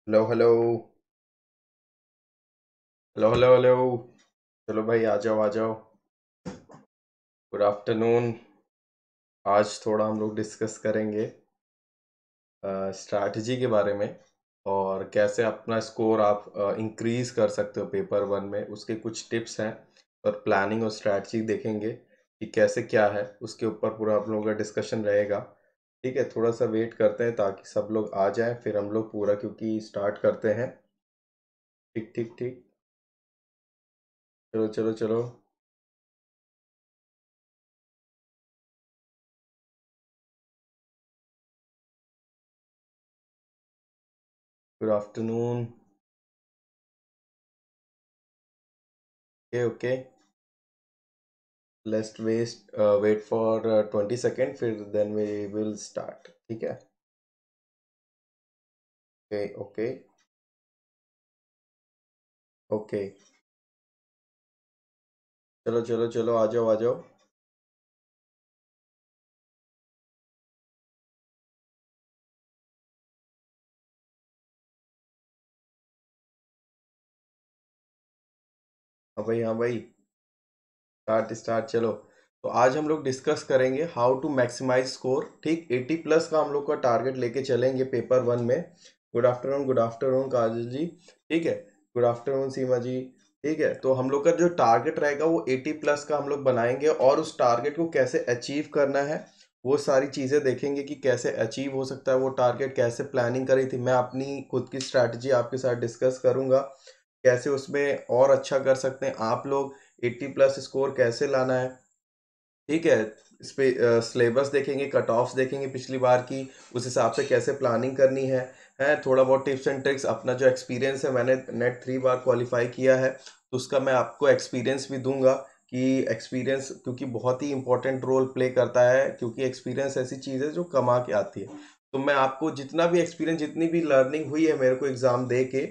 Hello hello hello hello hello. चलो भाई, आ जाओ आ जाओ। Good afternoon. आज थोड़ा हम लोग डिस्कस करेंगे स्ट्रैटेजी के बारे में, और कैसे अपना स्कोर आप इंक्रीज कर सकते हो पेपर वन में, उसके कुछ टिप्स हैं। और प्लानिंग और स्ट्रैटेजी देखेंगे कि कैसे क्या है, उसके ऊपर पूरा आप लोगों का डिस्कशन रहेगा। ठीक है, थोड़ा सा वेट करते हैं ताकि सब लोग आ जाएं, फिर हम लोग पूरा क्योंकि स्टार्ट करते हैं। ठीक ठीक ठीक। चलो चलो चलो। Good afternoon. Okay okay. Let's wait for 20 second, फिर देन वी विल स्टार्ट। ठीक है। Okay okay okay. चलो चलो चलो, आ जाओ आ जाओ। हाँ भाई हाँ भाई। स्टार्ट स्टार्ट चलो। तो आज हम लोग डिस्कस करेंगे हाउ टू मैक्सिमाइज स्कोर। ठीक, 80 प्लस का हम लोग का टारगेट लेके चलेंगे पेपर वन में। गुड आफ्टरनून काजल जी। ठीक है। गुड आफ्टरनून सीमा जी। ठीक है, तो हम लोग का जो टारगेट रहेगा वो 80 प्लस का हम लोग बनाएंगे, और उस टारगेट को कैसे अचीव करना है वो सारी चीज़ें देखेंगे कि कैसे अचीव हो सकता है वो टारगेट, कैसे प्लानिंग करी थी। मैं अपनी खुद की स्ट्रैटेजी आपके साथ डिस्कस करूंगा, कैसे उसमें और अच्छा कर सकते हैं आप लोग। 80 प्लस स्कोर कैसे लाना है। ठीक है। इस पे सिलेबस देखेंगे, कट ऑफ्स देखेंगे पिछली बार की, उस हिसाब से कैसे प्लानिंग करनी है थोड़ा बहुत टिप्स एंड ट्रिक्स। अपना जो एक्सपीरियंस है, मैंने नेट 3 बार क्वालिफाई किया है, तो उसका मैं आपको एक्सपीरियंस भी दूंगा कि एक्सपीरियंस क्योंकि बहुत ही इंपॉर्टेंट रोल प्ले करता है, क्योंकि एक्सपीरियंस ऐसी चीज़ है जो कमा के आती है। तो मैं आपको जितना भी एक्सपीरियंस, जितनी भी लर्निंग हुई है मेरे को एग्ज़ाम दे के,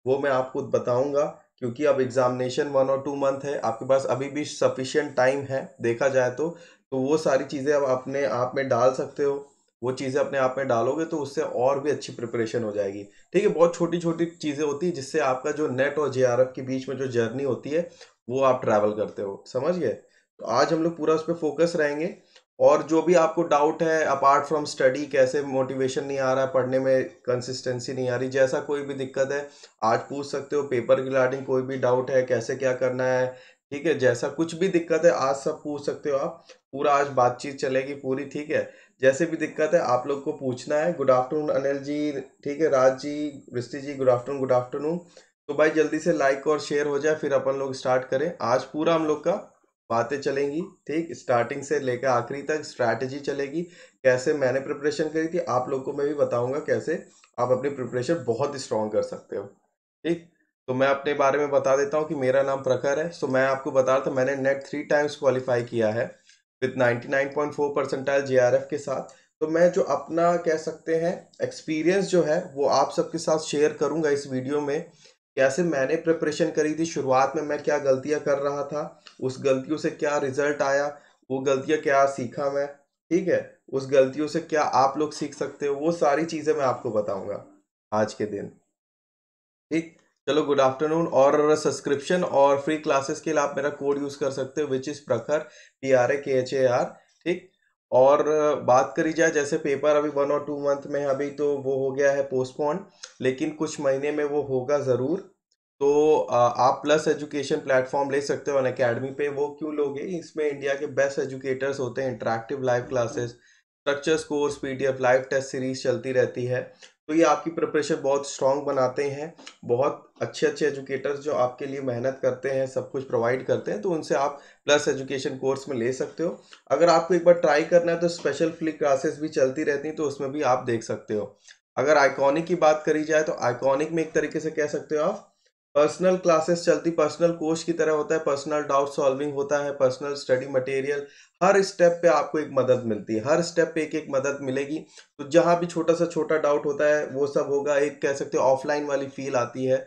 वो मैं आपको बताऊंगा। क्योंकि अब एग्जामिनेशन 1 और 2 मंथ है, आपके पास अभी भी सफिशिएंट टाइम है देखा जाए तो वो सारी चीज़ें आप अपने आप में डाल सकते हो। वो चीज़ें अपने आप में डालोगे तो उससे और भी अच्छी प्रिपरेशन हो जाएगी। ठीक है, बहुत छोटी छोटी चीज़ें होती है जिससे आपका जो नेट और जेआरएफ के बीच में जो जर्नी होती है वो आप ट्रैवल करते हो, समझ गए। तो आज हम लोग पूरा उस पर फोकस रहेंगे। और जो भी आपको डाउट है अपार्ट फ्रॉम स्टडी, कैसे मोटिवेशन नहीं आ रहा है पढ़ने में, कंसिस्टेंसी नहीं आ रही, जैसा कोई भी दिक्कत है आज पूछ सकते हो। पेपर रिगार्डिंग कोई भी डाउट है, कैसे क्या करना है, ठीक है, जैसा कुछ भी दिक्कत है आज सब पूछ सकते हो आप। पूरा आज बातचीत चलेगी पूरी। ठीक है, जैसे भी दिक्कत है आप लोग को पूछना है। Good afternoon Anil ji. ठीक है, राज जी, वृष्टि जी, गुड आफ्टरनून गुड आफ्टरनून। तो भाई जल्दी से लाइक और शेयर हो जाए, फिर अपन लोग स्टार्ट करें। आज पूरा हम लोग का बातें चलेंगी। ठीक, स्टार्टिंग से लेकर आखिरी तक स्ट्रैटेजी चलेगी, कैसे मैंने प्रिपरेशन करी थी आप लोग को मैं भी बताऊंगा, कैसे आप अपनी प्रिपरेशन बहुत स्ट्रांग कर सकते हो। ठीक। तो मैं अपने बारे में बता देता हूँ कि मेरा नाम प्रखर है। सो मैं आपको बता रहा था, मैंने नेट 3 टाइम्स क्वालिफाई किया है विथ 99.4 परसेंटाइल जेआरएफ के साथ। तो मैं जो अपना कह सकते हैं एक्सपीरियंस जो है वो आप सबके साथ शेयर करूंगा इस वीडियो में। कैसे मैंने प्रिपरेशन करी थी, शुरुआत में मैं क्या गलतियां कर रहा था, उस गलतियों से क्या रिजल्ट आया, वो गलतियां क्या सीखा मैं। ठीक है, उस गलतियों से क्या आप लोग सीख सकते हो, वो सारी चीजें मैं आपको बताऊंगा आज के दिन। ठीक। चलो, गुड आफ्टरनून। और सब्सक्रिप्शन और फ्री क्लासेस के लिए आप मेरा कोड यूज कर सकते हो, विच इज प्रखर, PRAKHAR। ठीक। और बात करी जाए, जैसे पेपर अभी 1 और 2 मंथ में है, अभी तो वो हो गया है पोस्टपोन, लेकिन कुछ महीने में वो होगा ज़रूर। तो आप प्लस एजुकेशन प्लेटफॉर्म ले सकते हो अन अकेडमी पे। वो क्यों लोगे, इसमें इंडिया के बेस्ट एजुकेटर्स होते हैं, interactive live classes, structures course, PDF, live test series चलती रहती है। तो ये आपकी प्रिपरेशन बहुत स्ट्रांग बनाते हैं। बहुत अच्छे अच्छे एजुकेटर्स जो आपके लिए मेहनत करते हैं, सब कुछ प्रोवाइड करते हैं, तो उनसे आप प्लस एजुकेशन कोर्स में ले सकते हो। अगर आपको एक बार ट्राई करना है तो स्पेशल फ्री क्लासेस भी चलती रहती हैं, तो उसमें भी आप देख सकते हो। अगर आइकॉनिक की बात करी जाए तो आइकॉनिक में एक तरीके से कह सकते हो आप पर्सनल क्लासेस चलती, पर्सनल कोच की तरह होता है, पर्सनल डाउट सॉल्विंग होता है, पर्सनल स्टडी मटेरियल। हर स्टेप पे आपको एक मदद मिलती है, हर स्टेप पे एक एक मदद मिलेगी। तो जहाँ भी छोटा सा छोटा डाउट होता है वो सब होगा। एक कह सकते हो ऑफलाइन वाली फील आती है,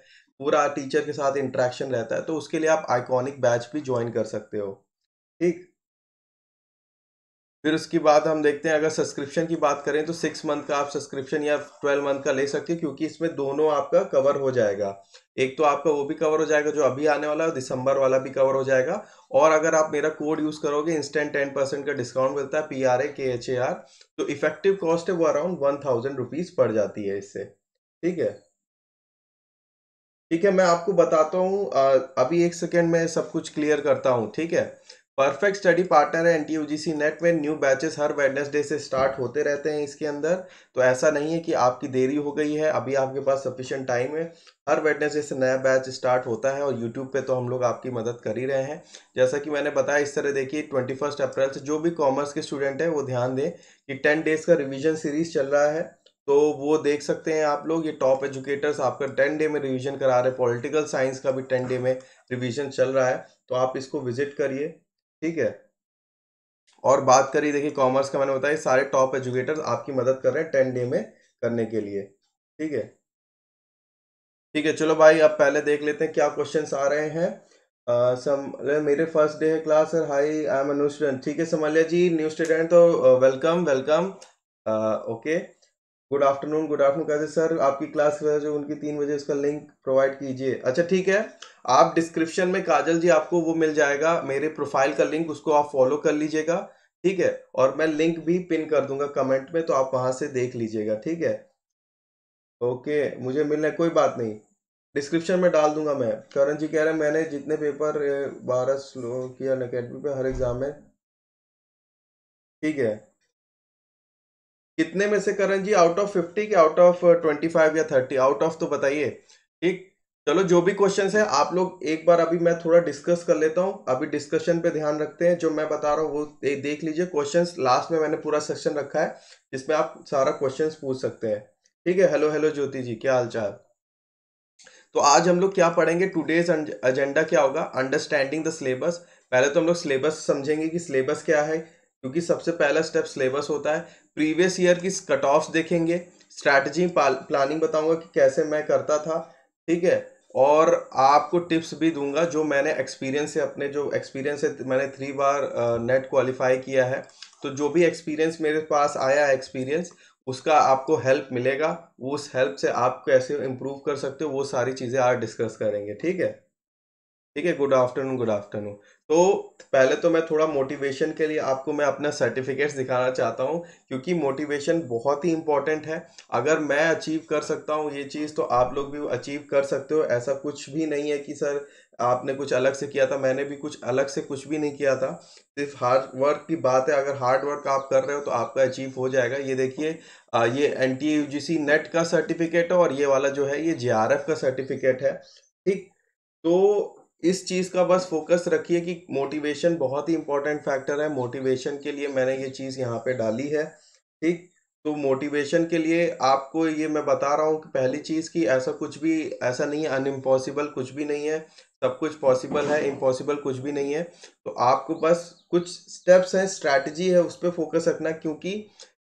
पूरा टीचर के साथ इंटरेक्शन रहता है, तो उसके लिए आप आइकॉनिक बैच भी ज्वाइन कर सकते हो। ठीक। फिर उसके बाद हम देखते हैं, अगर सब्सक्रिप्शन की बात करें तो 6 मंथ का आप सब्सक्रिप्शन या 12 मंथ का ले सकते हैं, क्योंकि इसमें दोनों आपका कवर हो जाएगा। एक तो आपका वो भी कवर हो जाएगा जो अभी आने वाला है, दिसंबर वाला भी कवर हो जाएगा। और अगर आप मेरा कोड यूज करोगे, इंस्टेंट 10% का डिस्काउंट मिलता है, PRAKHAR। तो इफेक्टिव कॉस्ट है वो अराउंड 1000 रुपीज पड़ जाती है इससे। ठीक है, ठीक है, मैं आपको बताता हूँ। अभी एक सेकेंड में सब कुछ क्लियर करता हूँ, ठीक है। परफेक्ट स्टडी पार्टनर है NTUGC नेट में। न्यू बैचेस हर वेडनेसडे से स्टार्ट होते रहते हैं इसके अंदर। तो ऐसा नहीं है कि आपकी देरी हो गई है, अभी आपके पास सफिशिएंट टाइम है। हर वेडनेसडे से नया बैच स्टार्ट होता है, और यूट्यूब पे तो हम लोग आपकी मदद कर ही रहे हैं। जैसा कि मैंने बताया, इस तरह देखिए, 21 अप्रैल से जो भी कॉमर्स के स्टूडेंट हैं वो ध्यान दें कि 10 डेज का रिविजन सीरीज चल रहा है। तो वो देख सकते हैं आप लोग, ये टॉप एजुकेटर्स आपका 10 डे में रिवीजन करा रहे हैं। पॉलिटिकल साइंस का भी 10 डे में रिवीजन चल रहा है, तो आप इसको विजिट करिए। ठीक है, और बात करिए, देखिए कॉमर्स का मैंने बताया, सारे टॉप एजुकेटर्स आपकी मदद कर रहे हैं 10 डे में करने के लिए। ठीक है, ठीक है, चलो भाई, अब पहले देख लेते हैं क्या क्वेश्चंस आ रहे हैं। सम मेरे फर्स्ट डे है class sir, high I am a new student. ठीक है समलिया जी, न्यू स्टूडेंट तो welcome welcome. Okay, good afternoon, good afternoon. कैसे सर, आपकी क्लास जो उनकी 3 बजे, उसका लिंक प्रोवाइड कीजिए। अच्छा ठीक है, आप डिस्क्रिप्शन में काजल जी आपको वो मिल जाएगा, मेरे प्रोफाइल का लिंक, उसको आप फॉलो कर लीजिएगा। ठीक है, और मैं लिंक भी पिन कर दूंगा कमेंट में, तो आप वहां से देख लीजिएगा। ठीक है, ओके, मुझे मिलना है, कोई बात नहीं, डिस्क्रिप्शन में डाल दूंगा मैं। करण जी कह रहे हैं मैंने जितने पेपर 12 स्लो किया अकेडमी पे हर एग्जाम में। ठीक है, कितने में से करण जी, आउट ऑफ 50 कि आउट ऑफ 25 या 30? आउट ऑफ तो बताइए। ठीक, चलो जो भी क्वेश्चंस है आप लोग एक बार, अभी मैं थोड़ा डिस्कस कर लेता हूँ। अभी डिस्कशन पे ध्यान रखते हैं, जो मैं बता रहा हूँ वो देख लीजिए। क्वेश्चंस लास्ट में मैंने पूरा सेक्शन रखा है, जिसमें आप सारा क्वेश्चंस पूछ सकते हैं। ठीक है, हेलो हेलो ज्योति जी, क्या हाल चाल। तो आज हम लोग क्या पढ़ेंगे, टुडेज एजेंडा क्या होगा, अंडरस्टैंडिंग द सिलेबस। पहले तो हम लोग सिलेबस समझेंगे कि सिलेबस क्या है, क्योंकि सबसे पहला स्टेप सिलेबस होता है। प्रीवियस ईयर की कट ऑफ्स देखेंगे, स्ट्रैटेजी प्लानिंग बताऊंगा कि कैसे मैं करता था। ठीक है, और आपको टिप्स भी दूंगा जो मैंने एक्सपीरियंस से, अपने जो एक्सपीरियंस है, मैंने 3 बार नेट क्वालिफाई किया है। तो जो भी एक्सपीरियंस मेरे पास आया है, एक्सपीरियंस, उसका आपको हेल्प मिलेगा। वो उस हेल्प से आप कैसे इम्प्रूव कर सकते हो, वो सारी चीज़ें आज डिस्कस करेंगे। ठीक है, ठीक है, गुड आफ्टरनून, गुड आफ्टरनून। तो पहले तो मैं थोड़ा मोटिवेशन के लिए आपको मैं अपना सर्टिफिकेट्स दिखाना चाहता हूँ, क्योंकि मोटिवेशन बहुत ही इंपॉर्टेंट है। अगर मैं अचीव कर सकता हूँ ये चीज़, तो आप लोग भी अचीव कर सकते हो। ऐसा कुछ भी नहीं है कि सर आपने कुछ अलग से किया था, मैंने भी कुछ अलग से कुछ भी नहीं किया था। सिर्फ हार्ड वर्क की बात है, अगर हार्ड वर्क आप कर रहे हो तो आपका अचीव हो जाएगा। ये देखिए, ये NTUGC नेट का सर्टिफिकेट है, और ये वाला जो है ये JRF का सर्टिफिकेट है। ठीक, तो इस चीज का बस फोकस रखिए कि मोटिवेशन बहुत ही इंपॉर्टेंट फैक्टर है। मोटिवेशन के लिए मैंने ये चीज यहाँ पे डाली है। ठीक, तो मोटिवेशन के लिए आपको ये मैं बता रहा हूँ कि पहली चीज कि ऐसा कुछ भी, ऐसा नहीं है, अनइम्पॉसिबल कुछ भी नहीं है। सब कुछ पॉसिबल है, इम्पॉसिबल कुछ भी नहीं है। तो आपको बस कुछ स्टेप्स हैं, स्ट्रैटेजी है, उस पर फोकस रखना। क्योंकि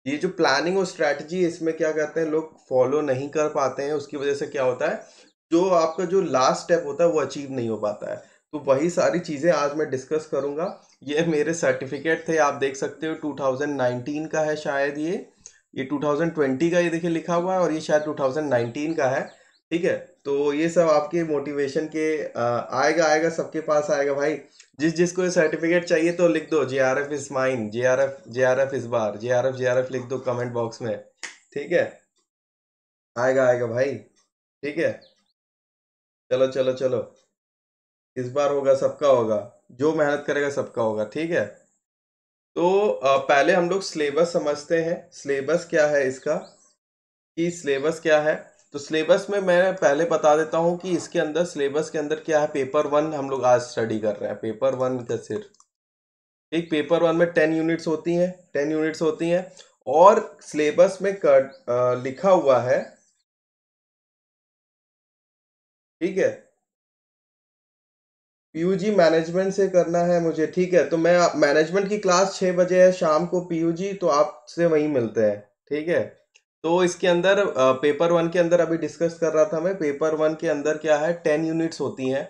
ये जो प्लानिंग और स्ट्रैटेजी, इसमें क्या कहते हैं, लोग फॉलो नहीं कर पाते हैं। उसकी वजह से क्या होता है, जो आपका जो लास्ट स्टेप होता है वो अचीव नहीं हो पाता है। तो वही सारी चीज़ें आज मैं डिस्कस करूंगा। ये मेरे सर्टिफिकेट थे, आप देख सकते हो, 2019 का है शायद ये 2020 का, ये देखिए लिखा हुआ है, और ये शायद 2019 का है। ठीक है, तो ये सब आपके मोटिवेशन के आएगा आएगा, सबके पास आएगा भाई। जिस जिसको ये सर्टिफिकेट चाहिए तो लिख दो, JRF इज माइन, JRF इस बार, JRF लिख दो कमेंट बॉक्स में। ठीक है, आएगा आएगा भाई। ठीक है, चलो चलो चलो, इस बार होगा, सबका होगा, जो मेहनत करेगा सबका होगा। ठीक है, तो पहले हम लोग सिलेबस समझते हैं। सिलेबस क्या है इसका, कि सिलेबस क्या है। तो सिलेबस में मैं पहले बता देता हूँ कि इसके अंदर, सिलेबस के अंदर क्या है। पेपर 1 हम लोग आज स्टडी कर रहे हैं, पेपर 1 का सिर्फ। एक पेपर 1 में 10 यूनिट्स होती हैं, 10 यूनिट्स होती हैं। और सिलेबस में लिखा हुआ है, ठीक है, PUG मैनेजमेंट से करना है मुझे। ठीक है, तो मैं, मैनेजमेंट की क्लास 6 बजे है शाम को, PUG तो आपसे वहीं मिलते हैं। ठीक है, तो इसके अंदर पेपर 1 के अंदर अभी डिस्कस कर रहा था मैं। पेपर 1 के अंदर क्या है, 10 यूनिट्स होती हैं,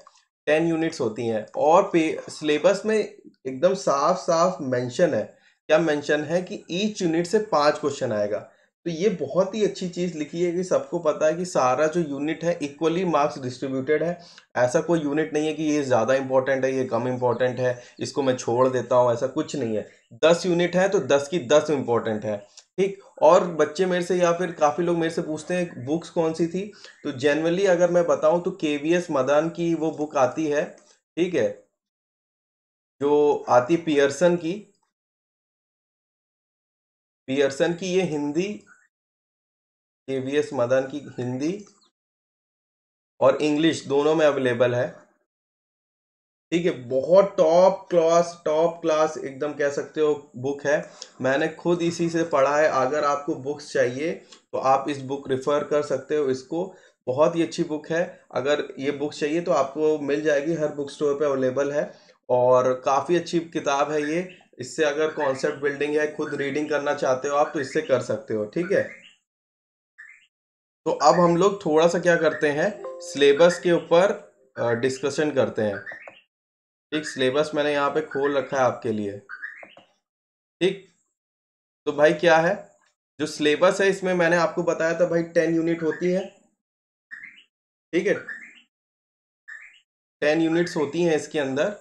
10 यूनिट्स होती हैं। और सिलेबस में एकदम साफ साफ मेंशन है क्या मेंशन है कि ईच यूनिट से 5 क्वेश्चन आएगा। तो ये बहुत ही अच्छी चीज लिखी है कि सबको पता है कि सारा जो यूनिट है इक्वली मार्क्स डिस्ट्रीब्यूटेड है। ऐसा कोई यूनिट नहीं है कि ये ज्यादा इंपॉर्टेंट है, ये कम इंपॉर्टेंट है, इसको मैं छोड़ देता हूँ, ऐसा कुछ नहीं है। 10 यूनिट है तो 10 की 10 इंपॉर्टेंट है। ठीक। और बच्चे मेरे से या फिर काफी लोग मेरे से पूछते हैं बुक्स कौन सी थी। तो जनरली अगर मैं बताऊं तो केवीएस मदान की वो बुक आती है, ठीक है, जो आती पियर्सन की। पियर्सन की ये हिंदी, केवीएस मदन की हिंदी और इंग्लिश दोनों में अवेलेबल है। ठीक है, बहुत टॉप क्लास एकदम कह सकते हो बुक है। मैंने खुद इसी से पढ़ा है। अगर आपको बुक्स चाहिए तो आप इस बुक रिफर कर सकते हो इसको। बहुत ही अच्छी बुक है। अगर ये बुक चाहिए तो आपको मिल जाएगी, हर बुक स्टोर पे अवेलेबल है। और काफ़ी अच्छी किताब है ये। इससे अगर कॉन्सेप्ट बिल्डिंग है, खुद रीडिंग करना चाहते हो आप, तो इससे कर सकते हो। ठीक है, तो अब हम लोग थोड़ा सा क्या करते हैं, सिलेबस के ऊपर डिस्कशन करते हैं। ठीक, सिलेबस मैंने यहाँ पे खोल रखा है आपके लिए। ठीक, तो भाई क्या है, जो सिलेबस है इसमें मैंने आपको बताया था भाई 10 यूनिट होती है। ठीक है, 10 यूनिट्स होती हैं इसके अंदर।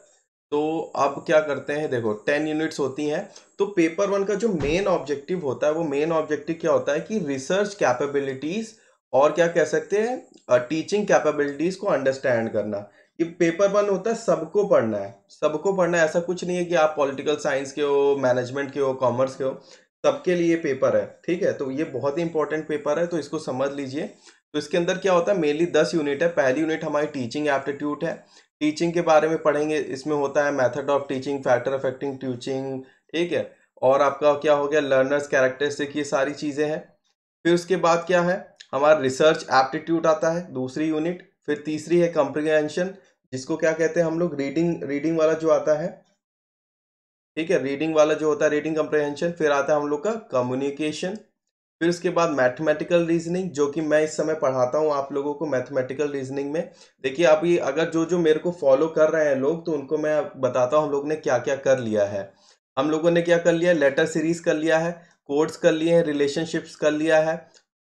तो अब क्या करते हैं, देखो 10 यूनिट्स होती हैं। तो पेपर वन का जो मेन ऑब्जेक्टिव होता है, वो मेन ऑब्जेक्टिव क्या होता है कि रिसर्च कैपेबिलिटीज और क्या कह सकते हैं टीचिंग कैपेबिलिटीज को अंडरस्टैंड करना। ये पेपर वन होता है, सबको पढ़ना है, सबको पढ़ना है। ऐसा कुछ नहीं है कि आप पॉलिटिकल साइंस के हो, मैनेजमेंट के हो, कॉमर्स के हो, सबके लिए पेपर है। ठीक है, तो ये बहुत ही इंपॉर्टेंट पेपर है, तो इसको समझ लीजिए। तो इसके अंदर क्या होता है, मेनली 10 यूनिट है। पहली यूनिट हमारी टीचिंग एप्टीट्यूड है। टीचिंग के बारे में पढ़ेंगे। इसमें होता है method of teaching, factor affecting teaching. ठीक है, और आपका क्या हो गया, लर्नर्स कैरेक्टरिस्टिक, ये सारी चीजें हैं। फिर उसके बाद क्या है, हमारा रिसर्च एप्टीट्यूड आता है, दूसरी यूनिट। फिर तीसरी है कंप्रीहेंशन, जिसको क्या कहते हैं हम लोग, रीडिंग, रीडिंग वाला जो आता है। ठीक है, रीडिंग वाला जो होता है, रीडिंग कंप्रीहेंशन। फिर आता है हम लोग का कम्युनिकेशन। फिर उसके बाद मैथमेटिकल रीजनिंग, जो कि मैं इस समय पढ़ाता हूँ आप लोगों को मैथमेटिकल रीजनिंग में। देखिए अभी अगर जो जो मेरे को फॉलो कर रहे हैं लोग, तो उनको मैं बताता हूँ हम लोग ने क्या क्या कर लिया है। हम लोगों ने क्या कर लिया है, लेटर सीरीज कर लिया है, कोड्स कर लिए हैं, रिलेशनशिप्स कर लिया है,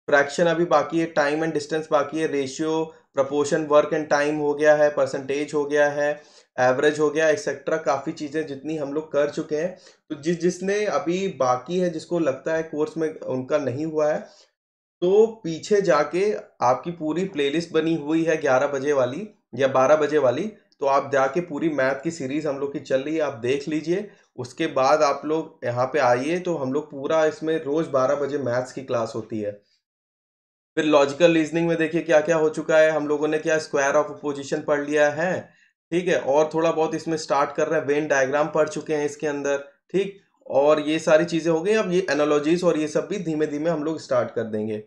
फ्रैक्शन अभी बाकी है, टाइम एंड डिस्टेंस बाकी है, ratio, proportion, work and time हो गया है, परसेंटेज हो गया है, एवरेज हो गया, एक्सेट्रा। काफ़ी चीज़ें जितनी हम लोग कर चुके हैं। तो जिसने अभी बाकी है, जिसको लगता है कोर्स में उनका नहीं हुआ है, तो पीछे जाके आपकी पूरी प्लेलिस्ट बनी हुई है 11 बजे वाली या 12 बजे वाली। तो आप जाके पूरी मैथ की सीरीज हम लोग की चल रही है, आप देख लीजिए। उसके बाद आप लोग यहाँ पे आइए, तो हम लोग पूरा इसमें रोज 12 बजे मैथ्स की क्लास होती है। फिर लॉजिकल रीजनिंग में देखिए क्या क्या हो चुका है। हम लोगों ने क्या स्क्वायर ऑफ अपोजिशन पढ़ लिया है। ठीक है, और थोड़ा बहुत इसमें स्टार्ट कर रहे हैं, वेन डायग्राम पढ़ चुके हैं इसके अंदर। ठीक, और ये सारी चीजें हो गई। अब ये एनालॉजीज और ये सब भी धीमे धीमे हम लोग स्टार्ट कर देंगे।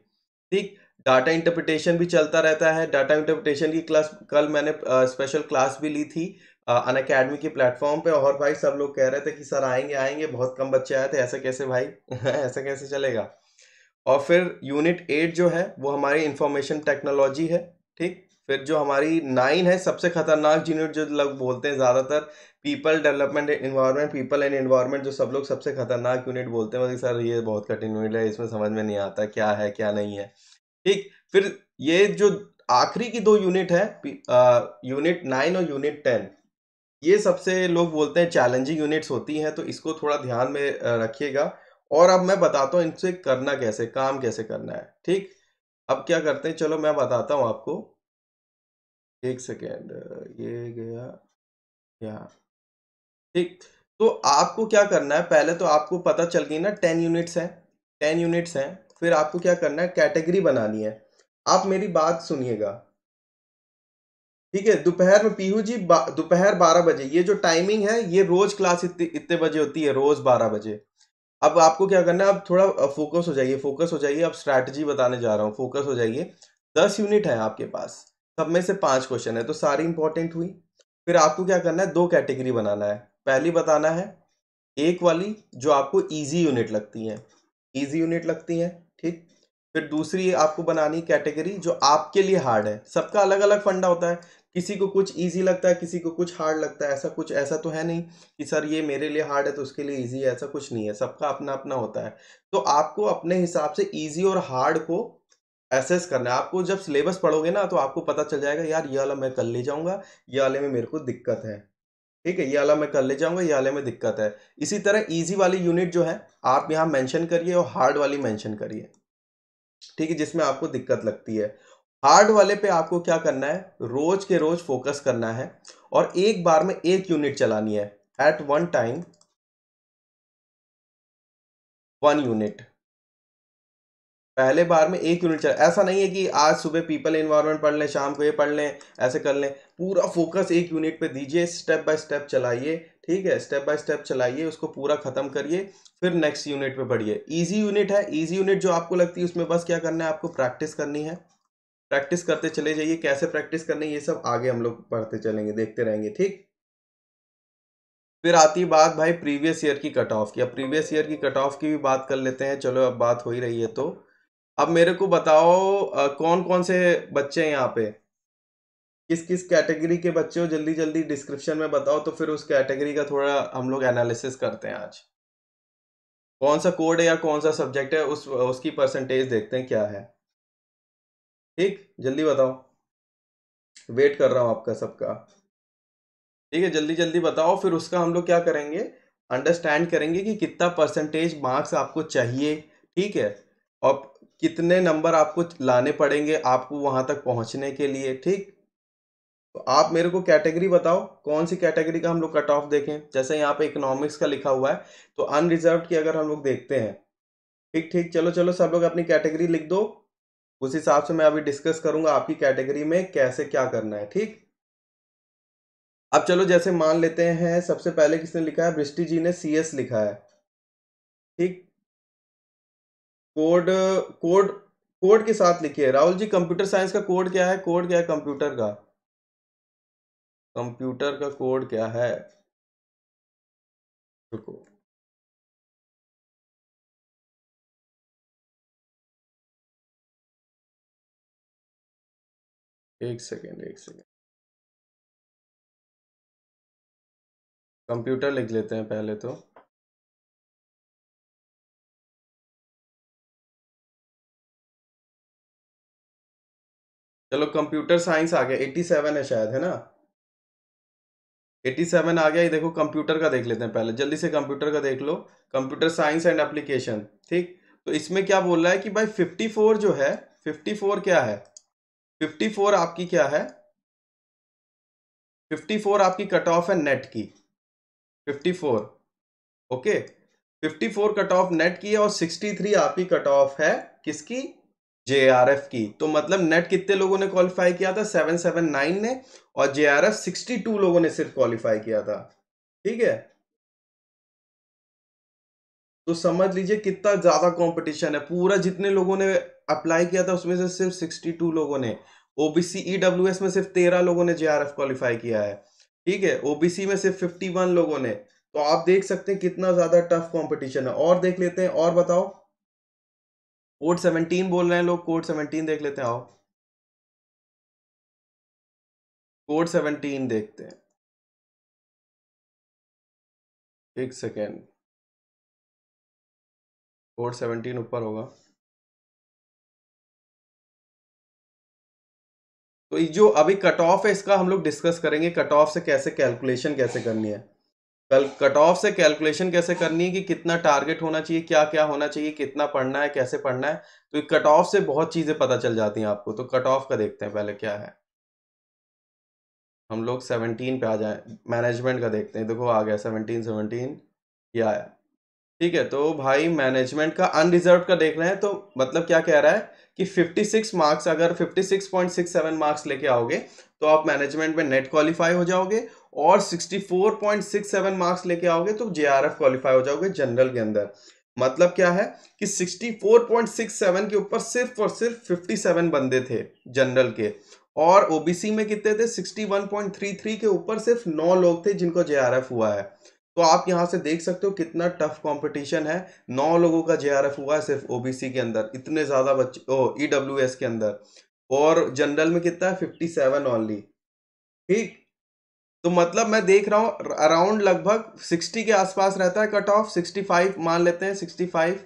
ठीक, डाटा इंटरप्रिटेशन भी चलता रहता है। डाटा इंटरप्रिटेशन की क्लास कल मैंने स्पेशल क्लास भी ली थी अन अकेडमी के प्लेटफॉर्म पे। और भाई सब लोग कह रहे थे कि सर आएंगे आएंगे, बहुत कम बच्चे आए थे। ऐसा कैसे भाई ऐसा कैसे चलेगा। और फिर यूनिट 8 जो है वो हमारी इंफॉर्मेशन टेक्नोलॉजी है। ठीक, फिर जो हमारी 9 है, सबसे खतरनाक यूनिट जो लोग बोलते हैं ज़्यादातर, people development environment, people and environment, जो सब लोग सबसे खतरनाक यूनिट बोलते हैं। सर ये बहुत कठिन यूनिट है, इसमें समझ में नहीं आता क्या है क्या नहीं है। ठीक, फिर ये जो आखिरी की दो यूनिट है, यूनिट 9 और यूनिट 10, ये सबसे लोग बोलते हैं चैलेंजिंग यूनिट्स होती हैं। तो इसको थोड़ा ध्यान में रखिएगा। और अब मैं बताता हूँ इनसे करना कैसे, काम कैसे करना है। ठीक, अब क्या करते हैं, चलो मैं बताता हूँ आपको। एक सेकेंड, ये गया यहाँ। ठीक, तो आपको क्या करना है, पहले तो आपको पता चल गई ना 10 यूनिट्स हैं, 10 यूनिट्स हैं। फिर आपको क्या करना है, कैटेगरी बनानी है। आप मेरी बात सुनिएगा। ठीक है, दोपहर में पीहू जी दोपहर 12 बजे, ये जो टाइमिंग है, ये रोज क्लास इतने इतने बजे होती है, रोज 12 बजे। अब आपको क्या करना है, अब थोड़ा फोकस हो जाइए, फोकस हो जाइए। अब स्ट्रैटेजी बताने जा रहा हूँ, फोकस हो जाइए। 10 यूनिट है आपके पास, सब में से 5 क्वेश्चन है, तो सारी इंपॉर्टेंट हुई। फिर आपको क्या करना है, दो कैटेगरी बनाना है। पहली बताना है एक वाली जो आपको इजी यूनिट लगती है, इजी यूनिट लगती है। ठीक, फिर दूसरी आपको बनानी कैटेगरी जो आपके लिए हार्ड है। सबका अलग अलग फंडा होता है। किसी को कुछ इजी लगता है, किसी को कुछ हार्ड लगता है, ऐसा तो है नहीं कि सर ये मेरे लिए हार्ड है तो उसके लिए इजी है, ऐसा कुछ नहीं है, सबका अपना अपना होता है। तो आपको अपने हिसाब से इजी और हार्ड को एसेस करना है। आपको जब सिलेबस पढ़ोगे ना तो आपको पता चल जाएगा यार ये वाला मैं कर ले जाऊंगा, ये वाले में मेरे को दिक्कत है, ठीक है, ये वाला मैं कर ले जाऊंगा, ये वाले में दिक्कत है। इसी तरह इजी वाली यूनिट जो है आप यहाँ मेंशन करिए और हार्ड वाली मेंशन करिए, ठीक है, जिसमें आपको दिक्कत लगती है। हार्ड वाले पे आपको क्या करना है, रोज के रोज फोकस करना है और एक बार में एक यूनिट चलानी है, एट वन टाइम 1 यूनिट। पहले बार में एक यूनिट चला, ऐसा नहीं है कि आज सुबह पीपल एनवायरनमेंट पढ़ लें, शाम को ये पढ़ लें, ऐसे कर लें। पूरा फोकस एक यूनिट पे दीजिए, स्टेप बाय स्टेप चलाइए, ठीक है, स्टेप बाय स्टेप चलाइए, उसको पूरा खत्म करिए, फिर नेक्स्ट यूनिट पे बढ़िए। इजी यूनिट है, इजी यूनिट जो आपको लगती है उसमें बस क्या करना है, आपको प्रैक्टिस करनी है, प्रैक्टिस करते चले जाइए। कैसे प्रैक्टिस करनी है ये सब आगे हम लोग पढ़ते चलेंगे, देखते रहेंगे, ठीक। फिर आती है बात भाई प्रीवियस ईयर की कट ऑफ की। अब प्रीवियस ईयर की कट ऑफ की भी बात कर लेते हैं, चलो अब बात हो ही रही है तो अब मेरे को बताओ कौन कौन से बच्चे हैं यहाँ पे, किस किस कैटेगरी के बच्चे हो, जल्दी जल्दी डिस्क्रिप्शन में बताओ, तो फिर उस कैटेगरी का थोड़ा हम लोग एनालिसिस करते हैं आज। कौन सा कोड है या कौन सा सब्जेक्ट है, उसकी परसेंटेज देखते हैं क्या है, ठीक, जल्दी बताओ, वेट कर रहा हूँ आपका सबका, ठीक है, जल्दी जल्दी बताओ। फिर उसका हम लोग क्या करेंगे, अंडरस्टैंड करेंगे कि कितना परसेंटेज मार्क्स आपको चाहिए, ठीक है, और कितने नंबर आपको लाने पड़ेंगे आपको वहां तक पहुंचने के लिए, ठीक। तो आप मेरे को कैटेगरी बताओ, कौन सी कैटेगरी का हम लोग कट ऑफ देखें। जैसे यहाँ पे इकोनॉमिक्स का लिखा हुआ है, तो अनरिजर्व्ड की अगर हम लोग देखते हैं, ठीक ठीक, चलो चलो सब लोग अपनी कैटेगरी लिख दो, उस हिसाब से मैं अभी डिस्कस करूंगा आपकी कैटेगरी में कैसे क्या करना है, ठीक। अब चलो जैसे मान लेते हैं सबसे पहले किसने लिखा है, बृष्टि जी ने CS लिखा है, ठीक। कोड कोड कोड के साथ लिखिए राहुल जी, कंप्यूटर साइंस का कोड क्या है, कोड क्या है कंप्यूटर का, कंप्यूटर का कोड क्या है, रुको, एक सेकेंड एक सेकेंड, कंप्यूटर लिख लेते हैं पहले तो। चलो कंप्यूटर साइंस आ गया, 87 है शायद, है ना, 87 आ गया। ये देखो कंप्यूटर का देख लेते हैं पहले, जल्दी से कंप्यूटर का देख लो, कंप्यूटर साइंस एंड एप्लीकेशन, ठीक। तो इसमें क्या बोल रहा है कि भाई 54 जो है, 54 क्या है, 54 आपकी क्या है, 54 आपकी कट ऑफ है नेट की, 54, ओके, 54 कट ऑफ नेट की है और 63 आपकी कट ऑफ है किसकी, JRF की। तो मतलब नेट कितने लोगों ने क्वालिफाई किया था, 779 ने, और JRF 62 लोगों ने सिर्फ क्वालिफाई किया था, ठीक है। तो समझ लीजिए कितना ज्यादा कंपटीशन है, पूरा जितने लोगों ने अप्लाई किया था उसमें से सिर्फ 62 लोगों ने, ओबीसी EWS में सिर्फ 13 लोगों ने JRF क्वालिफाई किया है, ठीक है, ओबीसी में सिर्फ 51 लोगों ने। तो आप देख सकते हैं कितना ज्यादा टफ कंपटीशन है। और देख लेते हैं, और बताओ, कोड 17 बोल रहे हैं लोग, कोड 17 देख लेते हैं, आओ कोड 17 देखते हैं, एक सेकेंड, कोड 17 ऊपर होगा। तो ये जो अभी कट ऑफ है इसका हम लोग डिस्कस करेंगे, कट ऑफ से कैसे कैलकुलेशन कैसे करनी है, कल कट ऑफ से कैलकुलेशन कैसे करनी है कि कितना टारगेट होना चाहिए, क्या क्या होना चाहिए, कितना पढ़ना है, कैसे पढ़ना है। तो कट ऑफ से बहुत चीजें पता चल जाती हैं आपको। तो कट ऑफ का देखते हैं पहले क्या है, हम लोग 17 पे आ जाए, मैनेजमेंट का देखते हैं, देखो आ गया 17 ये आया, ठीक है। तो भाई मैनेजमेंट का अनरिजर्व का देख रहे हैं, तो मतलब क्या कह रहा है कि 56 मार्क्स, अगर 56.67 मार्क्स लेके आओगे तो आप मैनेजमेंट में नेट क्वालिफाई हो जाओगे, और 64.67 मार्क्स लेके आओगे तो JRF क्वालिफाई हो जाओगे जनरल के अंदर। मतलब क्या है कि 64.67 के ऊपर सिर्फ और सिर्फ 57 बंदे थे जनरल के, और ओबीसी में कितने थे, 61.33 के ऊपर सिर्फ 9 लोग थे जिनको JRF हुआ है। तो आप यहां से देख सकते हो कितना टफ कंपटीशन है, 9 लोगों का JRF हुआ है सिर्फ ओबीसी के अंदर, इतने ज्यादा बच्चे, ओ EWS के अंदर, और जनरल में कितना है, 57 ओनली। ठीक। तो मतलब मैं देख रहा हूँ अराउंड लगभग 60 के आसपास रहता है कट ऑफ, 65 मान लेते हैं, 65।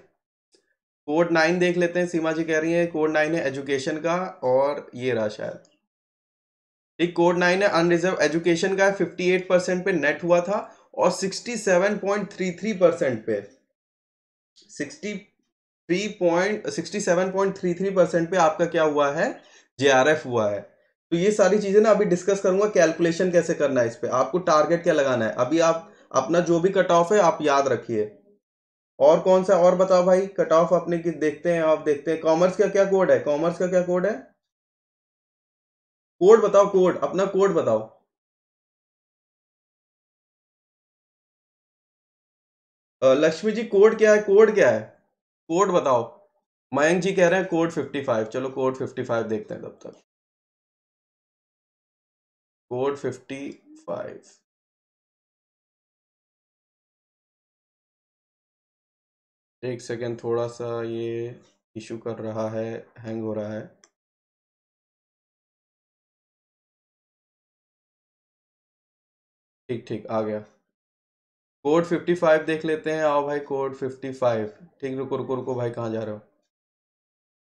कोड 9 देख लेते हैं, सीमा जी कह रही है कोड 9 है एजुकेशन का, और ये रहा शायद। एक कोड 9 है अनरिजर्व एजुकेशन का, 58% पे नेट हुआ था, और 67.33% पे 67.33% पे आपका क्या हुआ है, जेआरएफ हुआ है। तो ये सारी चीजें ना अभी डिस्कस करूंगा, कैलकुलेशन कैसे करना है इस पे, आपको टारगेट क्या लगाना है। अभी आप अपना जो भी कट ऑफ है आप याद रखिए। और कौन सा और बताओ भाई, कट ऑफ अपने देखते हैं, आप देखते हैं कॉमर्स का क्या कोड है, कॉमर्स का क्या कोड है, कोड बताओ, कोड अपना कोड बताओ। लक्ष्मी जी कोड क्या है, कोड क्या है, कोड बताओ। मयंक जी कह रहे हैं कोड 55, चलो कोड 55 देखते हैं तब तक। कोड 55। एक सेकेंड, थोड़ा सा ये इशू कर रहा है, हैंग हो रहा है। ठीक ठीक आ गया। कोड 55 देख लेते हैं, आओ भाई कोड 55। ठीक, रुको रुको रुको भाई, कहाँ जा रहे हो।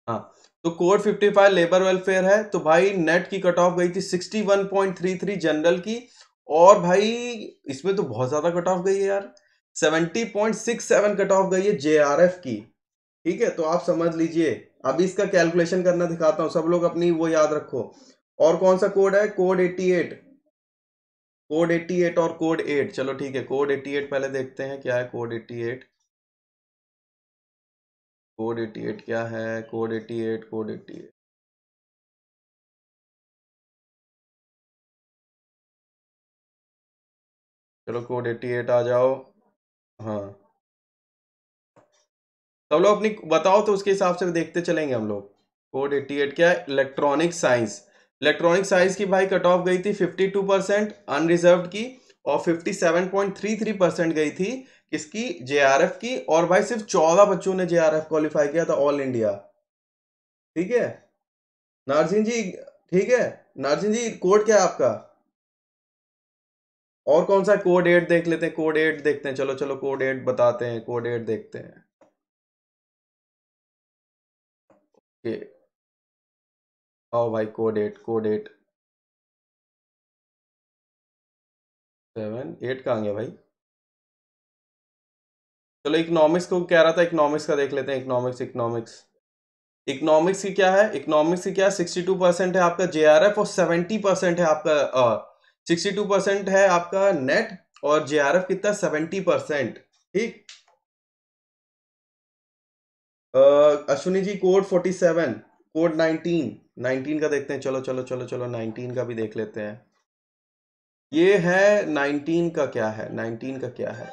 हाँ, तो कोड 55 लेबर वेलफेयर है। तो भाई नेट की कट ऑफ गई थी 61.33 जनरल की, और भाई इसमें तो बहुत ज्यादा कट ऑफ गई है यार, 70.67 कट ऑफ गई है जेआरएफ की। ठीक है, तो आप समझ लीजिए। अभी इसका कैलकुलेशन करना दिखाता हूँ, सब लोग अपनी वो याद रखो। और कौन सा कोड है, कोड 88। कोड 88 और कोड 8, चलो ठीक है, कोड 88 पहले देखते हैं क्या है कोड 88। कोड 88 क्या है, कोड 88, कोड 88। चलो कोड 88 आ जाओ। हाँ, सब लोग अपनी बताओ, तो उसके हिसाब से देखते चलेंगे हम लोग। कोड 88 क्या है, इलेक्ट्रॉनिक साइंस। इलेक्ट्रॉनिक साइंस की भाई कट ऑफ गई थी 52% अनरिजर्व्ड की, और 57.33% गई थी किसकी, जेआरएफ की। और भाई सिर्फ 14 बच्चों ने जेआरएफ क्वालिफाई किया था ऑल इंडिया। ठीक है नारसिंह जी, ठीक है नारसिंह जी, कोड क्या है आपका। और कौन सा कोड 8 देख लेते हैं, कोड 8 देखते हैं, चलो चलो कोड 8 बताते हैं, कोड 8 देखते हैं। कि आओ भाई कोड 8, कोड 8। 7 8 कहाँ गया भाई। चलो इकोनॉमिक्स को कह रहा था, इकोनॉमिक्स का देख लेते हैं, इकोनॉमिक्स इकोनॉमिक्स। इकोनॉमिक्स की क्या है, इकोनॉमिक्स की क्या है, 62% है आपका जेआरएफ, और 70% है आपका 62% है आपका नेट, और जेआरएफ कितना, 70%। ठीक। अश्विनी जी कोड 47, कोड 19, 19 का देखते हैं, चलो चलो चलो चलो 19 का भी देख लेते हैं। ये है 19 का, क्या है 19 का क्या है,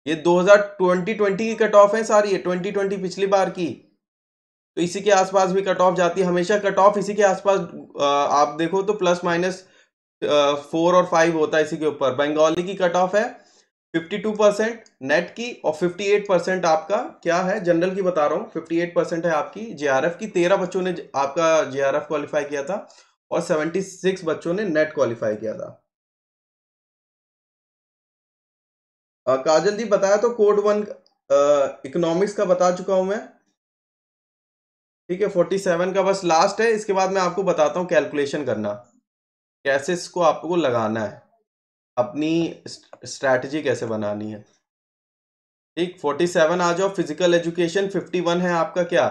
ये 2020 की कट ऑफ है सारी, ये 2020 पिछली बार की। तो इसी के आसपास भी कट ऑफ जाती है हमेशा, कट ऑफ इसी के आसपास। आप देखो तो प्लस माइनस 4 और 5 होता है इसी के ऊपर। बंगाली की कट ऑफ है 52% नेट की, और 58% आपका क्या है, जनरल की बता रहा हूँ, 58% है आपकी जेआरएफ की। 13 बच्चों ने आपका जेआरएफ क्वालिफाई किया था, और 76 बच्चों ने नेट क्वालिफाई किया था। काजल जी बताया तो कोड 1 इकोनॉमिक्स का बता चुका हूं मैं। ठीक है, 47 का बस लास्ट है, इसके बाद मैं आपको बताता हूँ कैलकुलेशन करना, कैसे इसको आपको लगाना है, अपनी स्ट्रैटेजी कैसे बनानी है। ठीक, 47 आ जाओ। फिजिकल एजुकेशन 51 है आपका क्या,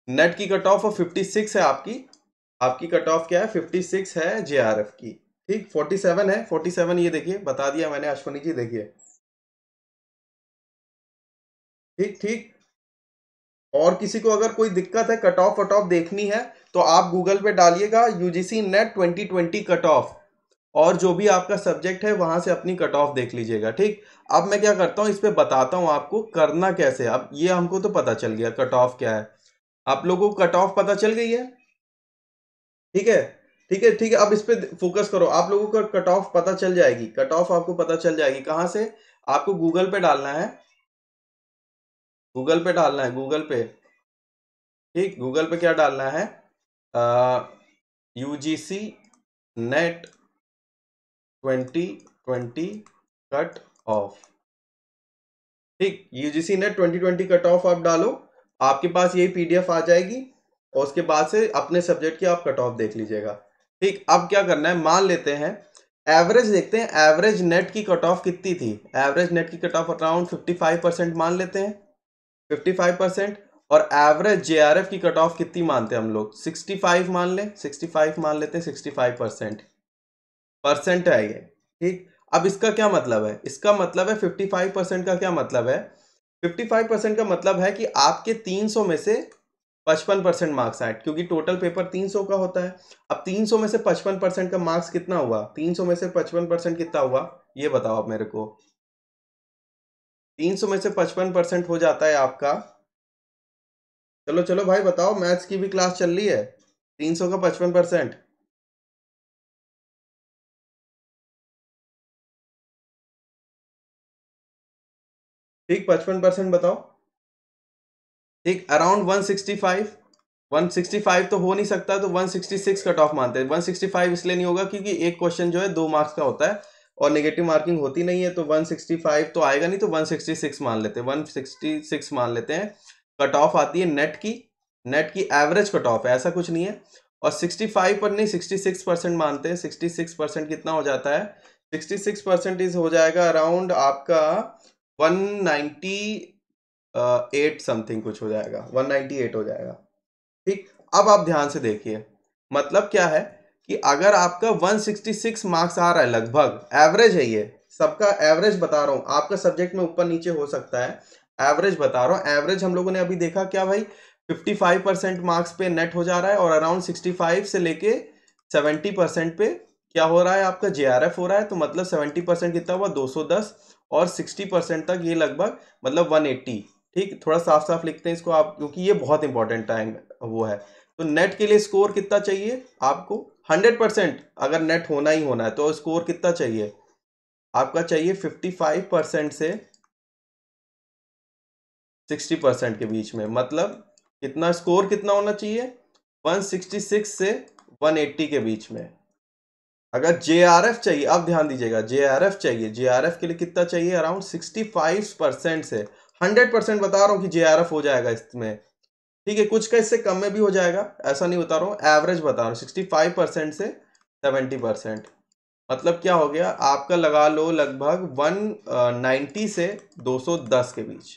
नेट की कट ऑफ, और 56 है आपकी, आपकी कट ऑफ क्या है, 56 है जेआरएफ की। ठीक, 47 है, 47 ये देखिए बता दिया मैंने, अश्वनी जी देखिए। ठीक ठीक। और किसी को अगर कोई दिक्कत है, कट ऑफ वट ऑफ देखनी है, तो आप गूगल पे डालिएगा यूजीसी नेट 2020 कट ऑफ, और जो भी आपका सब्जेक्ट है वहां से अपनी कट ऑफ देख लीजिएगा। ठीक। अब मैं क्या करता हूँ, इस पे बताता हूँ आपको करना कैसे। अब ये हमको तो पता चल गया कट ऑफ क्या है, आप लोगों को कट ऑफ पता चल गई है। ठीक है ठीक है ठीक है, अब इस पे फोकस करो, आप लोगों को कट ऑफ पता चल जाएगी, कट ऑफ आपको पता चल जाएगी कहाँ से। आपको गूगल पे डालना है, गूगल पे डालना है, गूगल पे। ठीक, गूगल पे क्या डालना है, यूजीसी नेट 2020 कट ऑफ। ठीक, यूजीसी नेट 2020 कट ऑफ आप डालो, आपके पास यही पीडीएफ आ जाएगी और उसके बाद से अपने सब्जेक्ट की आप कट ऑफ देख लीजिएगा। ठीक, अब क्या करना है, मान लेते हैं एवरेज देखते हैं, एवरेज नेट की कट ऑफ कितनी थी। एवरेज नेट की कट ऑफ अराउंड 55% मान लेते हैं, 55%। और एवरेज जेआरएफ की कट ऑफ कितनी मानते हैं हम लोग, 65 मान लें, 65 मान लेते हैं, 65% परसेंट है ये। ठीक, अब इसका क्या मतलब है, इसका मतलब है 55% का क्या मतलब है, 55% का मतलब है कि आपके 300 में से 55% मार्क्स आए, क्योंकि टोटल पेपर 300 का होता है। अब 300 में से 55% का मार्क्स कितना हुआ, 300 में से 55% कितना हुआ, ये बताओ आप मेरे को। 300 में से 55% हो जाता है आपका, चलो चलो भाई बताओ, मैथ्स की भी क्लास चल रही है। 300 का 55%, ठीक, 55% बताओ। ठीक, अराउंड 165, 165 तो हो नहीं सकता, तो 166 कट ऑफ मानते हैं। 165 इसलिए नहीं होगा क्योंकि एक क्वेश्चन जो है 2 मार्क्स का होता है और नेगेटिव मार्किंग होती नहीं है, तो 165 तो आएगा नहीं, तो 166 मान लेते हैं, 166 मान लेते हैं। कट ऑफ आती है नेट की, नेट की एवरेज कट ऑफ है, ऐसा कुछ नहीं है। और 65 पर नहीं, 66% मानते हैं। 66% कितना हो जाता है, 66% हो जाएगा अराउंड आपका 198 समथिंग कुछ हो जाएगा, 198 हो जाएगा। ठीक, अब आप ध्यान से देखिए, मतलब क्या है कि अगर आपका 166 मार्क्स आ रहा है, लगभग एवरेज है, ये सबका एवरेज बता रहा हूं, आपका सब्जेक्ट में ऊपर नीचे हो सकता है, एवरेज बता रहा हूं। एवरेज हम लोगों ने अभी देखा क्या भाई, 55% मार्क्स पे नेट हो जा रहा है और अराउंड 65 से लेके 70% पे क्या हो रहा है, आपका जेआरएफ हो रहा है। तो मतलब 70% कितना हुआ, 210, और 60% तक ये लगभग मतलब 180। ठीक, थोड़ा साफ साफ लिखते हैं इसको आप, क्योंकि ये बहुत इंपॉर्टेंट टाइम वो है। तो नेट के लिए स्कोर कितना चाहिए आपको, 100%। अगर नेट होना ही होना है तो स्कोर कितना चाहिए आपका, चाहिए 55% से 60% के बीच में। मतलब कितना स्कोर कितना होना चाहिए, 166 से 180 के बीच में। अगर जेआरएफ चाहिए, अब ध्यान दीजिएगा, जेआरएफ चाहिए, जेआरएफ के लिए कितना चाहिए, अराउंड 65% से 100% बता रहा हूं कि जेआरएफ हो जाएगा इसमें। ठीक है, कुछ का इससे कम में भी हो जाएगा, ऐसा नहीं बता रहा हूँ, एवरेज बता रहा हूँ, 65% से 70%। मतलब क्या हो गया आपका, लगा लो लगभग 190 से 210 के बीच।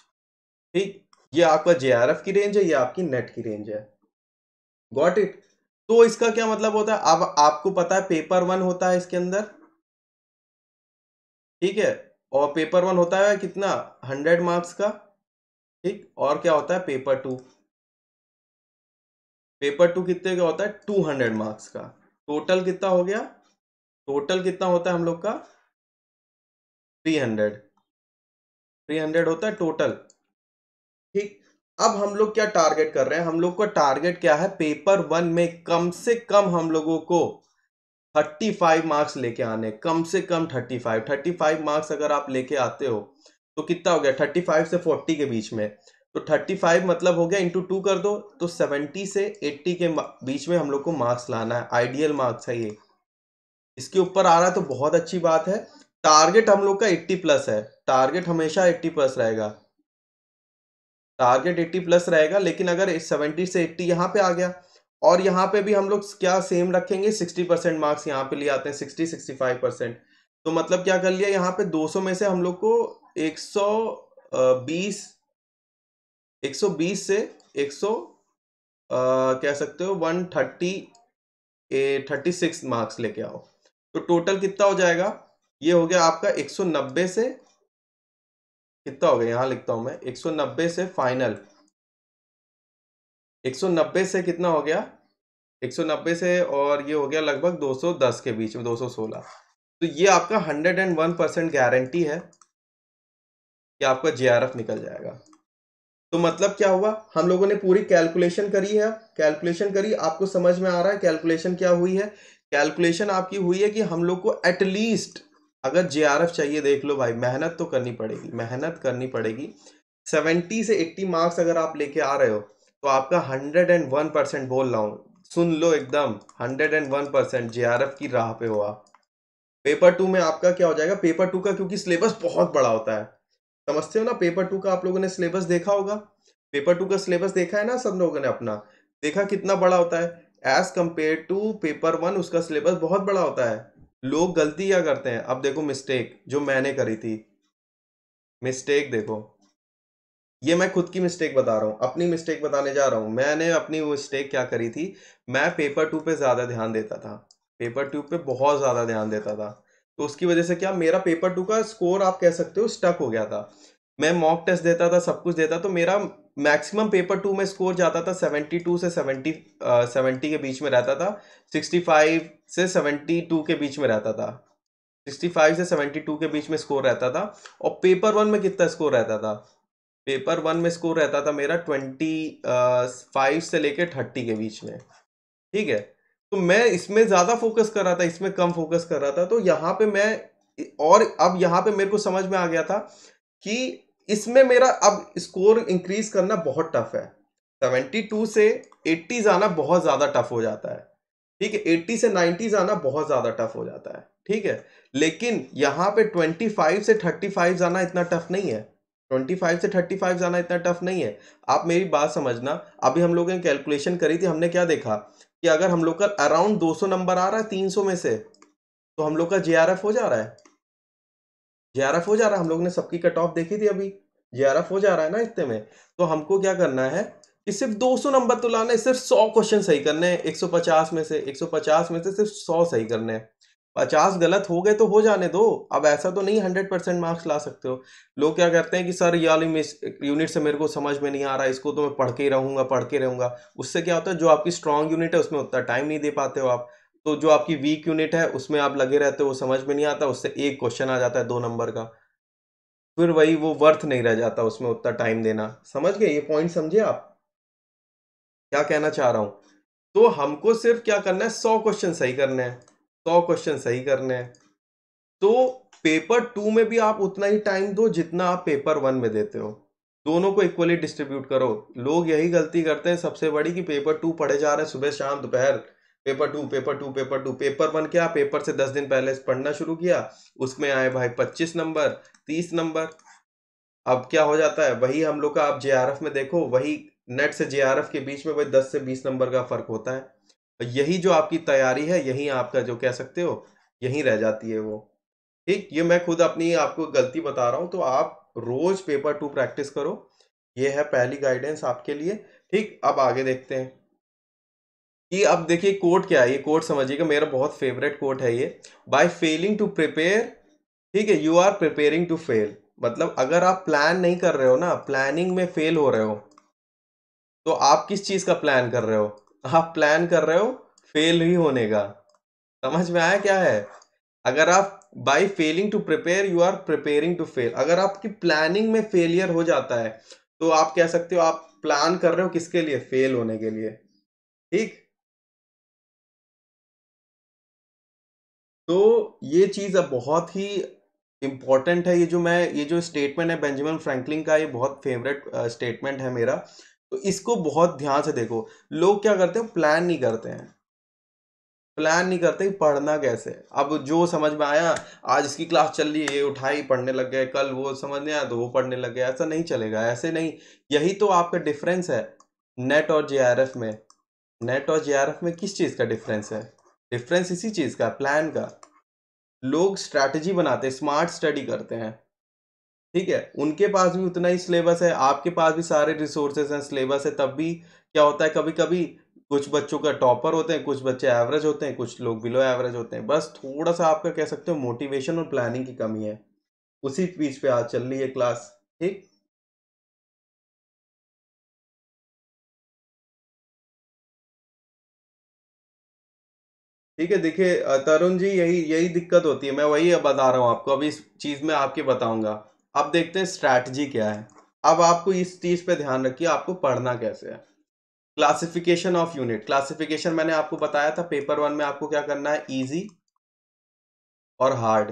ठीक, ये आपका जेआरएफ की रेंज है, ये आपकी नेट की रेंज है। Got it. तो इसका क्या मतलब होता है, अब आपको पता है पेपर 1 होता है इसके अंदर, ठीक है, और पेपर 1 होता है कितना, 100 मार्क्स का। ठीक, और क्या होता है पेपर 2, पेपर 2 कितने का होता है, 200 मार्क्स का। टोटल कितना हो गया, टोटल कितना होता है हम लोग का, 300, 300 होता है टोटल। ठीक, अब हम लोग क्या टारगेट कर रहे हैं, हम लोग का टारगेट क्या है, पेपर 1 में कम से कम हम लोगों को 35 मार्क्स लेके आने, कम से कम 35 मार्क्स अगर आप लेके आते हो तो कितना हो गया, 35 से 40 के बीच में। तो 35 मतलब हो गया, इंटू 2 कर दो, तो 70 से 80 के बीच में हम लोग को मार्क्स लाना है। आइडियल मार्क्स है ये, इसके ऊपर आ रहा है तो बहुत अच्छी बात है। टारगेट हम लोग का 80 प्लस है, टारगेट हमेशा 80 प्लस रहेगा, टारगेट 80 प्लस रहेगा। लेकिन अगर 70 से 80 यहाँ पे आ गया, और यहाँ पे भी हम लोग क्या सेम रखेंगे, 60% मार्क्स यहाँ पे ले आते हैं, 65%। तो मतलब क्या कर लिया, यहाँ पे 200 में से हम लोग को 120, 120 से 100 कह सकते हो 136 मार्क्स लेके आओ। तो टोटल कितना हो जाएगा, ये हो गया आपका 190 से, कितना हो गया यहाँ लिखता हूं मैं, 190 से फाइनल, 190 से कितना हो गया, 190 से, और ये हो गया लगभग 210 के बीच में, 216। तो ये आपका 101% गारंटी है कि आपका जेआरएफ निकल जाएगा। तो मतलब क्या हुआ, हम लोगों ने पूरी कैलकुलेशन करी है, कैलकुलेशन करी, आपको समझ में आ रहा है कैलकुलेशन क्या हुई है। कैलकुलेशन आपकी हुई है कि हम लोग को एटलीस्ट, अगर जेआरएफ चाहिए, देख लो भाई, मेहनत तो करनी पड़ेगी, मेहनत करनी पड़ेगी। 70 से 80 मार्क्स अगर आप लेके आ रहे हो तो आपका 101%, बोल रहा हूँ, सुन लो एकदम 101% JRF की राह पे हो आप। पेपर 2 में आपका क्या हो जाएगा, पेपर 2 का क्योंकि सिलेबस बहुत बड़ा होता है, समझते हो ना। पेपर 2 का आप लोगों ने सिलेबस देखा होगा, पेपर 2 का सिलेबस देखा है ना सब लोगों ने अपना, देखा कितना बड़ा होता है एज कंपेयर टू पेपर 1, उसका सिलेबस बहुत बड़ा होता है। लोग गलती क्या करते हैं, अब देखो मिस्टेक जो मैंने करी थी, मिस्टेक देखो, ये मैं खुद की मिस्टेक बता रहा हूँ, अपनी मिस्टेक बताने जा रहा हूँ। मैंने अपनी वो मिस्टेक क्या करी थी, मैं पेपर 2 पे ज्यादा ध्यान देता था, पेपर 2 पे बहुत ज्यादा ध्यान देता था। तो उसकी वजह से क्या, मेरा पेपर 2 का स्कोर आप कह सकते हो स्टक हो गया था। मैं मॉक टेस्ट देता था, सब कुछ देता, तो मेरा मैक्सिमम पेपर 2 में स्कोर जाता था 72 से 70 के बीच में रहता था, 65 से 72 के बीच में रहता था, 65 से 72 के बीच में स्कोर रहता था। और पेपर 1 में कितना स्कोर रहता था, पेपर 1 में स्कोर रहता था मेरा 25 से लेके 30 के बीच में, ठीक है। तो मैं इसमें ज्यादा फोकस कर रहा था, इसमें कम फोकस कर रहा था, तो यहाँ पे मैं, और अब यहाँ पे मेरे को समझ में आ गया था कि इसमें मेरा अब स्कोर इंक्रीज करना बहुत टफ है। 72 से 80 आना बहुत ज्यादा टफ हो जाता है, ठीक है। 80 से 90 आना बहुत ज्यादा टफ हो जाता है, ठीक है। लेकिन यहाँ पे 25 से 35 आना इतना टफ नहीं है, 25 से 35 आना इतना टफ नहीं है। आप मेरी बात समझना, अभी हम लोगों ने कैलकुलेशन करी थी, हमने क्या देखा कि अगर हम लोग का अराउंड 200 नंबर आ रहा है 300 में से, तो हम लोग का JRF हो जा रहा है, JRF हो जा रहा है। हम लोग ने सबकी कट ऑफ देखी थी अभी, JRF हो जा रहा है ना इतने में। तो हमको क्या करना है कि सिर्फ 200 नंबर तो लाना है, सिर्फ 100 क्वेश्चन सही करने हैं, 150 में से, 150 में से सिर्फ 100 सही करने हैं। 50 गलत हो गए तो हो जाने दो, अब ऐसा तो नहीं 100% मार्क्स ला सकते हो। लोग क्या करते हैं कि सर ये वाली यूनिट से मेरे को समझ में नहीं आ रहा, इसको तो मैं पढ़ के ही रहूंगा, पढ़ के रहूंगा। उससे क्या होता है, जो आपकी स्ट्रांग यूनिट है उसमें उतना टाइम नहीं दे पाते हो आप, तो जो आपकी वीक यूनिट है उसमें आप लगे रहते हो, वो समझ में नहीं आता, उससे एक क्वेश्चन आ जाता है 2 नंबर का, फिर वही वो वर्थ नहीं रह जाता उसमें उतना टाइम देना। समझ गए, ये पॉइंट समझे आप क्या कहना चाह रहा हूं। तो हमको सिर्फ क्या करना है, 100 क्वेश्चन सही करने हैं, 100 क्वेश्चन सही करने हैं। तो पेपर 2 में भी आप उतना ही टाइम दो जितना आप पेपर 1 में देते हो, दोनों को इक्वली डिस्ट्रीब्यूट करो। लोग यही गलती करते हैं सबसे बड़ी कि पेपर 2 पढ़े जा रहे हैं सुबह शाम दोपहर, पेपर 2 पेपर 2 पेपर 2, पेपर 1 क्या, पेपर से 10 दिन पहले पढ़ना शुरू किया, उसमें आए भाई 25 नंबर, 30 नंबर। अब क्या हो जाता है, वही हम लोग का आप JRF में देखो, वही नेट से JRF के बीच में वही 10 से 20 नंबर का फर्क होता है। और यही जो आपकी तैयारी है, यही आपका जो कह सकते हो, यही रह जाती है वो, ठीक। ये मैं खुद अपनी आपको गलती बता रहा हूं, तो आप रोज पेपर 2 प्रैक्टिस करो, ये है पहली गाइडेंस आपके लिए, ठीक। अब आगे देखते हैं कि अब देखिए कोट क्या है, ये कोट समझिएगा, मेरा बहुत फेवरेट कोट है ये। बाय फेलिंग टू प्रिपेयर, ठीक है, you are preparing to fail. मतलब अगर आप प्लान नहीं कर रहे हो ना, प्लानिंग में फेल हो रहे हो, तो आप किस चीज का प्लान कर रहे हो, आप प्लान कर रहे हो फेल ही होने का। समझ में आया क्या है, अगर आप by failing to prepare you are preparing to fail, अगर आपकी प्लानिंग में फेलियर हो जाता है, तो आप कह सकते हो आप प्लान कर रहे हो किसके लिए, फेल होने के लिए, ठीक। तो ये चीज अब बहुत ही इंपॉर्टेंट है, ये जो स्टेटमेंट है बेंजामिन फ्रैंकलिन का, ये बहुत फेवरेट स्टेटमेंट है मेरा। तो इसको बहुत ध्यान से देखो। लोग क्या करते हैं, प्लान नहीं करते हैं, प्लान नहीं करते कि पढ़ना कैसे है। अब जो समझ में आया, आज इसकी क्लास चल रही है, ये उठाई पढ़ने लग गए, कल वो समझ नहीं आया तो वो पढ़ने लग गए, ऐसा नहीं चलेगा, ऐसे नहीं। यही तो आपका डिफरेंस है नेट और JRF में। नेट और JRF में किस चीज़ का डिफरेंस है, डिफरेंस इसी चीज़ का, प्लान का। लोग स्ट्रैटेजी बनाते हैं, स्मार्ट स्टडी करते हैं, ठीक है। उनके पास भी उतना ही सिलेबस है, आपके पास भी सारे रिसोर्सेज हैं, सिलेबस है, तब भी क्या होता है, कभी कभी कुछ बच्चों का टॉपर होते हैं, कुछ बच्चे एवरेज होते हैं, कुछ लोग बिलो एवरेज होते हैं। बस थोड़ा सा आपका कह सकते हो मोटिवेशन और प्लानिंग की कमी है, उसी बीच पे आज चल रही है क्लास, ठीक। ठीक है, देखिए तरुण जी, यही यही दिक्कत होती है, मैं वही अब बता रहा हूँ आपको, अभी इस चीज में आपके बताऊंगा। अब देखते हैं स्ट्रैटेजी क्या है। अब आपको इस चीज पे ध्यान रखिए, आपको पढ़ना कैसे है। क्लासिफिकेशन ऑफ यूनिट, क्लासिफिकेशन मैंने आपको बताया था पेपर 1 में आपको क्या करना है, इजी और हार्ड,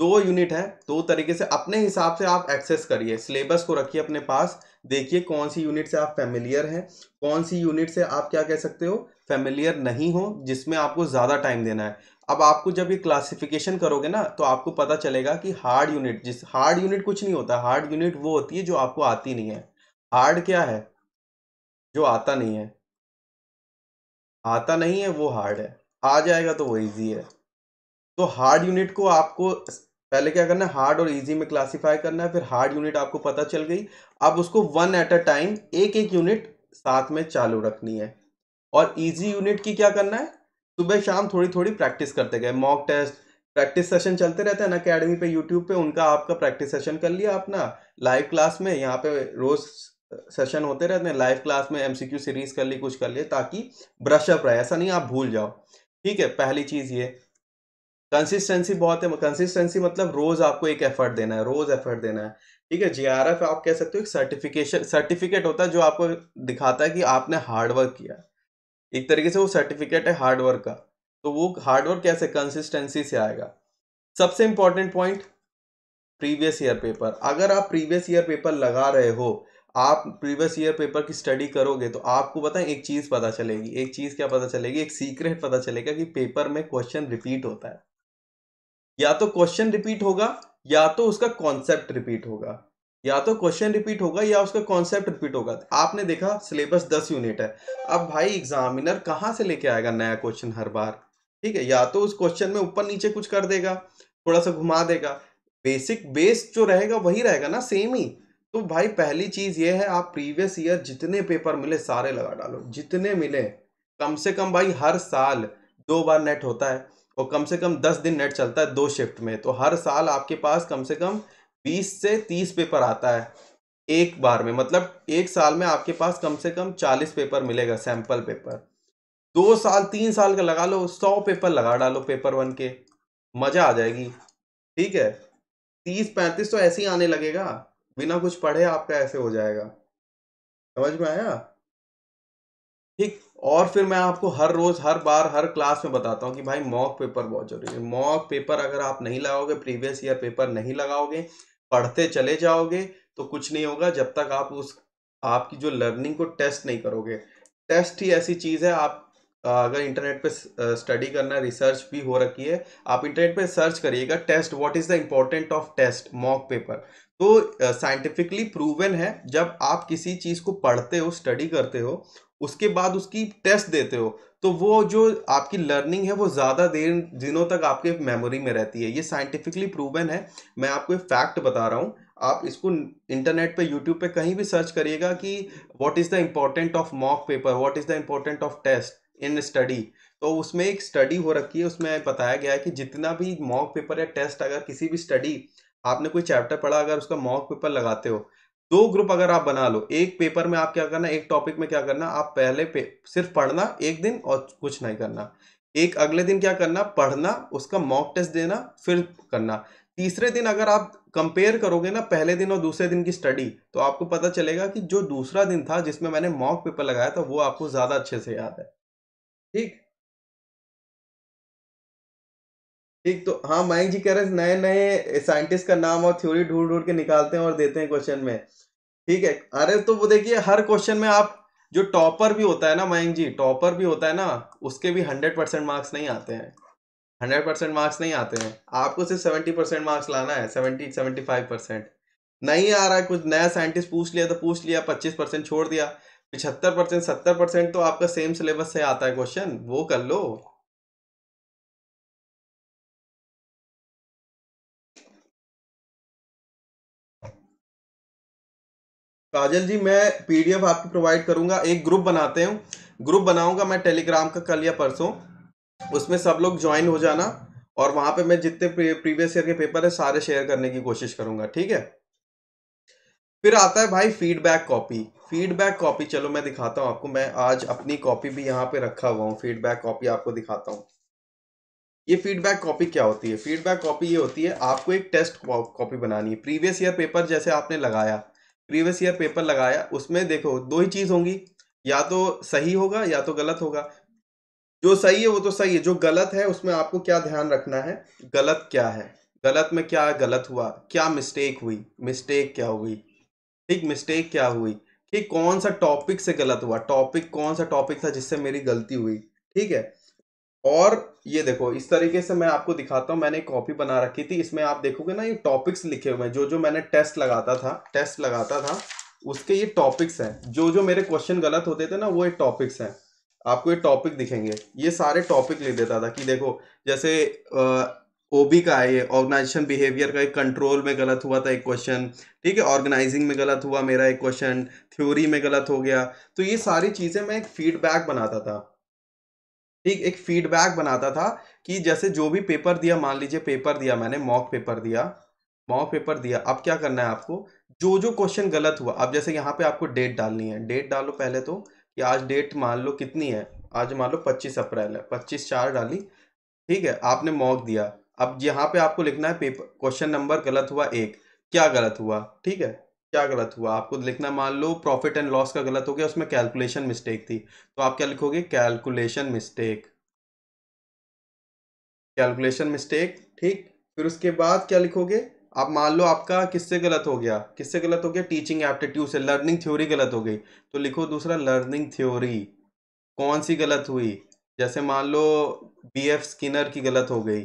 2 यूनिट है, 2 तरीके से अपने हिसाब से आप एक्सेस करिए, सिलेबस को रखिए अपने पास, देखिए कौन सी यूनिट से आप फेमिलियर हैं, कौन सी यूनिट से आप क्या कह सकते हो फेमिलियर नहीं हो, जिसमें आपको ज़्यादा टाइम देना है। अब आपको जब ये क्लासिफिकेशन करोगे ना तो आपको पता चलेगा कि हार्ड यूनिट, जिस हार्ड यूनिट कुछ नहीं होता, हार्ड यूनिट वो होती है जो आपको आती नहीं है। हार्ड क्या है? जो आता नहीं है, आता नहीं है वो हार्ड है, आ जाएगा तो वो इजी है। तो हार्ड यूनिट को आपको पहले क्या करना है, हार्ड और इजी में क्लासिफाई करना है, फिर हार्ड यूनिट आपको पता चल गई, अब उसको वन एट अ टाइम एक एक यूनिट साथ में चालू रखनी है। और इजी यूनिट की क्या करना है, सुबह शाम थोड़ी थोड़ी प्रैक्टिस करते गए, मॉक टेस्ट प्रैक्टिस सेशन चलते रहते हैं ना अकेडमी पे, यूट्यूब पे, उनका आपका प्रैक्टिस सेशन कर लिया अपना लाइव क्लास में, यहाँ पे रोज सेशन होते रहते हैं लाइव क्लास में, एमसीक्यू सीरीज कर ली, कुछ कर लिए, ताकि ब्रश अप रहे, ऐसा नहीं आप भूल जाओ। ठीक है, पहली चीज ये कंसिस्टेंसी बहुत है, कंसिस्टेंसी मतलब रोज आपको एक एफर्ट देना है, रोज एफर्ट देना है। ठीक है, जीआरएफ आप कह सकते हो एक सर्टिफिकेशन, सर्टिफिकेट होता है जो आपको दिखाता है कि आपने हार्डवर्क किया, एक तरीके से वो सर्टिफिकेट है हार्डवर्क का। तो वो हार्डवर्क कैसे, कंसिस्टेंसी से आएगा। सबसे important point, previous year paper, अगर आप प्रीवियस ईयर पेपर लगा रहे हो, आप प्रीवियस ईयर पेपर की स्टडी करोगे तो आपको बताएं एक चीज पता चलेगी, एक चीज क्या पता चलेगी, एक सीक्रेट पता चलेगा कि पेपर में क्वेश्चन रिपीट होता है, या तो क्वेश्चन रिपीट होगा या तो उसका कॉन्सेप्ट रिपीट होगा, या तो क्वेश्चन रिपीट होगा या उसका कॉन्सेप्ट रिपीट होगा। आपने देखा सिलेबस 10 यूनिट है, अब भाई एग्जामिनर कहाँ से लेके आएगा नया क्वेश्चन हर बार? ठीक है, या तो उस क्वेश्चन में ऊपर नीचे कुछ कर देगा, थोड़ा सा घुमा देगा, बेसिक बेस जो रहेगा वही रहेगा ना, सेम ही। तो भाई पहली चीज ये है, आप प्रीवियस ईयर जितने पेपर मिले सारे लगा डालो, जितने मिले, कम से कम भाई हर साल 2 बार नेट होता है, और कम से कम 10 दिन नेट चलता है 2 शिफ्ट में, तो हर साल आपके पास कम से कम 20 से 30 पेपर आता है एक बार में, मतलब एक साल में आपके पास कम से कम 40 पेपर मिलेगा, सैंपल पेपर। 2 साल 3 साल का लगा लो, 100 पेपर लगा डालो पेपर 1 के, मजा आ जाएगी। ठीक है, 30-35 तो ऐसे ही आने लगेगा, बिना कुछ पढ़े आपका ऐसे हो जाएगा। समझ में आया? ठीक। और फिर मैं आपको हर रोज हर बार हर क्लास में बताता हूँ कि भाई मॉक पेपर बहुत जरूरी है। मॉक पेपर अगर आप नहीं लगाओगे, प्रीवियस ईयर पेपर नहीं लगाओगे, पढ़ते चले जाओगे, तो कुछ नहीं होगा जब तक आप उस आपकी जो लर्निंग को टेस्ट नहीं करोगे। टेस्ट ही ऐसी चीज है, आप अगर इंटरनेट पे स्टडी करना, रिसर्च भी हो रखी है, आप इंटरनेट पे सर्च करिएगा test, what is the important of test mock paper. तो साइंटिफिकली प्रूवन है, जब आप किसी चीज को पढ़ते हो, स्टडी करते हो, उसके बाद उसकी टेस्ट देते हो, तो वो जो आपकी लर्निंग है वो ज़्यादा देर दिनों तक आपके मेमोरी में रहती है। ये साइंटिफिकली प्रूवन है, मैं आपको एक फैक्ट बता रहा हूँ, आप इसको इंटरनेट पे, यूट्यूब पे कहीं भी सर्च करिएगा कि what is the important of mock paper, what is the important of test in study, तो उसमें एक स्टडी हो रखी है, उसमें बताया गया है कि जितना भी मॉक पेपर या टेस्ट, अगर किसी भी स्टडी, आपने कोई चैप्टर पढ़ा, अगर उसका मॉक पेपर लगाते हो, 2 ग्रुप अगर आप बना लो, एक पेपर में आप क्या करना, एक टॉपिक में क्या करना, आप पहले सिर्फ पढ़ना एक दिन और कुछ नहीं करना, एक अगले दिन क्या करना, पढ़ना, उसका मॉक टेस्ट देना, फिर करना। तीसरे दिन अगर आप कंपेयर करोगे ना पहले दिन और दूसरे दिन की स्टडी, तो आपको पता चलेगा कि जो दूसरा दिन था जिसमें मैंने मॉक पेपर लगाया था वो आपको ज्यादा अच्छे से याद है। ठीक। ठीक, तो हाँ मयंक जी कह रहे हैं नए नए साइंटिस्ट का नाम और थ्योरी ढूंढ ढूंढ के निकालते हैं और देते हैं क्वेश्चन में। ठीक है, अरे तो वो देखिए हर क्वेश्चन में आप, जो टॉपर भी होता है ना मयंक जी, टॉपर भी होता है ना, उसके भी 100% मार्क्स नहीं आते हैं, 100% मार्क्स नहीं आते हैं, आपको सिर्फ 70% मार्क्स लाना है, 70-75%। नहीं आ रहा है, कुछ नया साइंटिस्ट पूछ लिया तो पूछ लिया, 25% छोड़ दिया, 75% 70% तो आपका सेम सिलेबस से आता है क्वेश्चन, वो कर लो। काजल जी, मैं पीडीएफ आपको प्रोवाइड करूंगा, एक ग्रुप बनाते हैं, ग्रुप बनाऊंगा मैं टेलीग्राम का कल या परसों, उसमें सब लोग ज्वाइन हो जाना, और वहां पे मैं जितने प्रीवियस ईयर के पेपर है सारे शेयर करने की कोशिश करूंगा। ठीक है, फिर आता है भाई फीडबैक कॉपी। फीडबैक कॉपी, चलो मैं दिखाता हूं आपको, मैं आज अपनी कॉपी भी यहाँ पे रखा हुआ हूँ, फीडबैक कॉपी आपको दिखाता हूँ। ये फीडबैक कॉपी क्या होती है? फीडबैक कॉपी ये होती है, आपको एक टेस्ट कॉपी बनानी है, प्रीवियस ईयर पेपर जैसे आपने लगाया, प्रीवियस ईयर पेपर लगाया, उसमें देखो 2 ही चीज होंगी, या तो सही होगा या तो गलत होगा। जो सही है वो तो सही है, जो गलत है उसमें आपको क्या ध्यान रखना है, गलत क्या है, गलत में क्या गलत हुआ, क्या मिस्टेक हुई, मिस्टेक क्या हुई, ठीक, मिस्टेक क्या हुई, कि कौन सा टॉपिक से गलत हुआ, टॉपिक कौन सा टॉपिक था जिससे मेरी गलती हुई, ठीक है। और ये देखो इस तरीके से मैं आपको दिखाता हूँ, मैंने एक कॉपी बना रखी थी, इसमें आप देखोगे ना ये टॉपिक्स लिखे हुए हैं, जो जो मैंने टेस्ट लगाता था उसके ये टॉपिक्स हैं, जो जो मेरे क्वेश्चन गलत होते थे ना वो ये टॉपिक्स हैं। आपको ये टॉपिक दिखेंगे, ये सारे टॉपिक लिख देता था कि देखो जैसे ओबी का है, ये ऑर्गेनाइजेशन बिहेवियर का, एक कंट्रोल में गलत हुआ था एक क्वेश्चन, ठीक है, ऑर्गेनाइजिंग में गलत हुआ मेरा एक क्वेश्चन, थ्योरी में गलत हो गया। तो ये सारी चीजें मैं एक फीडबैक बनाता था, ठीक, एक फीडबैक बनाता था कि जैसे जो भी पेपर दिया, मान लीजिए पेपर दिया मैंने, मॉक पेपर दिया, मॉक पेपर दिया, अब क्या करना है आपको, जो जो क्वेश्चन गलत हुआ, अब जैसे यहाँ पे आपको डेट डालनी है, डेट डालो पहले तो, कि आज डेट मान लो कितनी है, आज मान लो 25 अप्रैल है, 25/4 डाली, ठीक है, आपने मॉक दिया। अब यहाँ पे आपको लिखना है पेपर क्वेश्चन नंबर गलत हुआ एक, क्या गलत हुआ, ठीक है, क्या गलत हुआ आपको लिखना है, मान लो प्रॉफिट एंड लॉस का गलत हो गया, उसमें कैलकुलेशन मिस्टेक थी, तो आप क्या लिखोगे, कैलकुलेशन मिस्टेक, कैलकुलेशन मिस्टेक, ठीक। फिर उसके बाद क्या लिखोगे, आप मान लो आपका किससे गलत हो गया, किससे गलत हो गया, टीचिंग एप्टीट्यूड से, लर्निंग थ्योरी गलत हो गई, तो लिखो दूसरा लर्निंग थ्योरी, कौन सी गलत हुई, जैसे मान लो बीएफ स्किनर की गलत हो गई,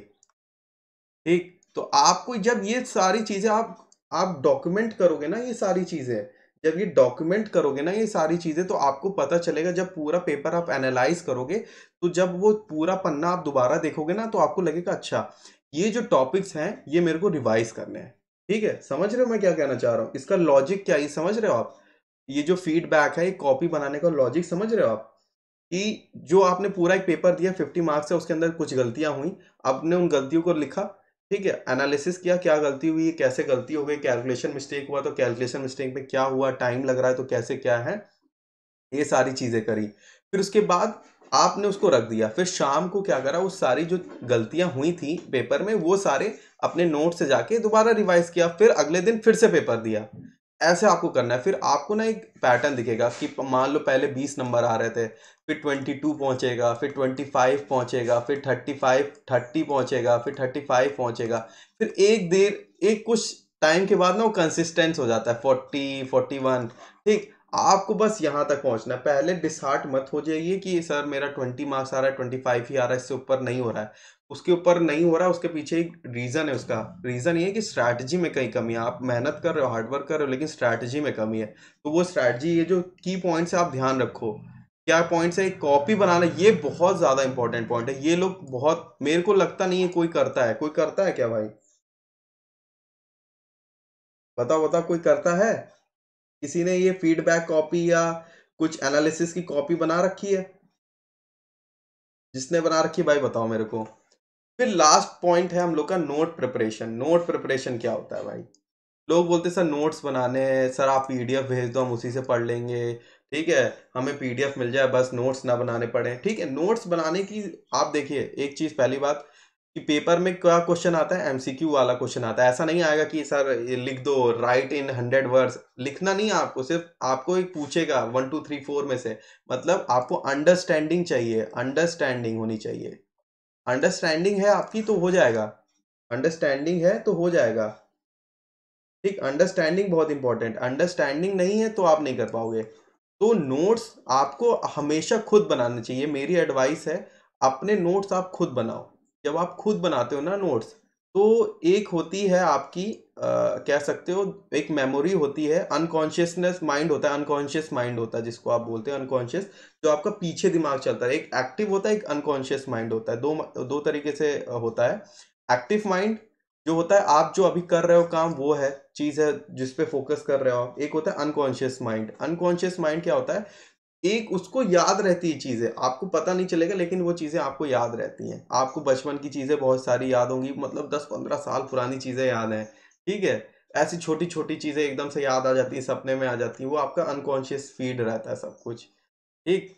ठीक। तो आपको जब ये सारी चीजें आप डॉक्यूमेंट करोगे ना, ये सारी चीजें जब ये डॉक्यूमेंट करोगे ना, ये सारी चीजें, तो आपको पता चलेगा, जब पूरा पेपर आप एनालाइज करोगे, तो जब वो पूरा पन्ना आप दोबारा देखोगे ना, तो आपको लगेगा अच्छा ये जो टॉपिक्स हैं ये मेरे को रिवाइज करने हैं, ठीक है। समझ रहे हो मैं क्या कहना चाह रहा हूँ, इसका लॉजिक क्या है, ये समझ रहे हो आप, ये जो फीडबैक है, ये कॉपी बनाने का लॉजिक समझ रहे हो आप, कि जो आपने पूरा एक पेपर दिया 50 मार्क्स है, उसके अंदर कुछ गलतियां हुई, आपने उन गलतियों को लिखा, ठीक है, एनालिसिस किया क्या गलती हुई, कैसे गलती हो गई, कैलकुलेशन मिस्टेक हुआ तो कैलकुलेशन मिस्टेक में क्या हुआ, टाइम लग रहा है तो कैसे क्या है, ये सारी चीजें करी। फिर उसके बाद आपने उसको रख दिया, फिर शाम को क्या करा, उस सारी जो गलतियां हुई थी पेपर में वो सारे अपने नोट से जाके दोबारा रिवाइज किया, फिर अगले दिन फिर से पेपर दिया। ऐसे आपको करना है, फिर आपको ना एक पैटर्न दिखेगा कि मान लो पहले 20 नंबर आ रहे थे, फिर 22 पहुंचेगा, फिर 25 पहुंचेगा, फिर 30 पहुंचेगा, फिर 35 पहुंचेगा, फिर एक कुछ टाइम के बाद ना वो कंसिस्टेंस हो जाता है 40 41, ठीक। आपको बस यहाँ तक पहुंचना है, पहले डिसहार्ट मत हो जाइए कि सर मेरा 20 मार्क्स आ रहा है, 25 ही आ रहा है, इससे ऊपर नहीं हो रहा है, उसके ऊपर नहीं हो रहा है, उसके पीछे एक रीजन है, उसका रीजन ये है कि स्ट्रैटेजी में कहीं कमी है, आप मेहनत कर रहे हो, हार्डवर्क कर रहे हो, लेकिन स्ट्रैटेजी में कमी है, तो वो स्ट्रैटेजी, ये जो की पॉइंट्स है आप ध्यान रखो, क्या पॉइंट्स है, एक कॉपी बनाना, ये बहुत ज्यादा इंपॉर्टेंट पॉइंट है, ये लोग बहुत, मेरे को लगता नहीं है कोई करता है, कोई करता है क्या भाई, बताओ बताओ, कोई करता है, किसी ने ये फीडबैक कॉपी या कुछ एनालिसिस की कॉपी बना रखी है, जिसने बना रखी है भाई बताओ मेरे को। फिर लास्ट पॉइंट है हम लोग का नोट प्रिपरेशन, नोट प्रिपरेशन क्या होता है भाई, लोग बोलते हैं सर नोट्स बनाने हैं, सर आप पीडीएफ भेज दो हम उसी से पढ़ लेंगे, ठीक है, हमें पीडीएफ मिल जाए बस, नोट्स ना बनाने पड़े, ठीक है, नोट्स बनाने की, आप देखिए एक चीज, पहली बात कि पेपर में क्या क्वेश्चन आता है, एमसीक्यू वाला क्वेश्चन आता है, ऐसा नहीं आएगा कि सर ये लिख दो, राइट इन 100 वर्ड्स, लिखना नहीं है आपको, सिर्फ आपको एक पूछेगा 1 2 3 4 में से, मतलब आपको अंडरस्टैंडिंग चाहिए, अंडरस्टैंडिंग होनी चाहिए, अंडरस्टैंडिंग है आपकी तो हो जाएगा, अंडरस्टैंडिंग है तो हो जाएगा, ठीक, अंडरस्टैंडिंग बहुत इंपॉर्टेंट, अंडरस्टैंडिंग नहीं है तो आप नहीं कर पाओगे। तो नोट्स आपको हमेशा खुद बनाने चाहिए, मेरी एडवाइस है, अपने नोट्स आप खुद बनाओ, जब आप खुद बनाते हो ना नोट्स, तो एक होती है आपकी कह सकते हो, एक मेमोरी होती है, अनकॉन्शियसनेस माइंड होता है, अनकॉन्शियस माइंड होता है जिसको आप बोलते हैं अनकॉन्शियस, जो आपका पीछे दिमाग चलता है, एक एक्टिव होता है, एक अनकॉन्शियस माइंड होता है, दो दो तरीके से होता है। एक्टिव माइंड जो होता है, आप जो अभी कर रहे हो काम, वो है चीज है जिस पे फोकस कर रहे हो आप, एक होता है अनकॉन्शियस माइंड, अनकॉन्शियस माइंड क्या होता है, एक उसको याद रहती है चीजें, आपको पता नहीं चलेगा लेकिन वो चीजें आपको याद रहती हैं, आपको बचपन की चीजें बहुत सारी याद होंगी, मतलब 10 15 साल पुरानी चीजें याद हैं, ठीक है, ऐसी छोटी छोटी चीजें एकदम से याद आ जाती हैं, सपने में आ जाती हैं, वो आपका अनकॉन्शियस फीड रहता है सब कुछ, ठीक।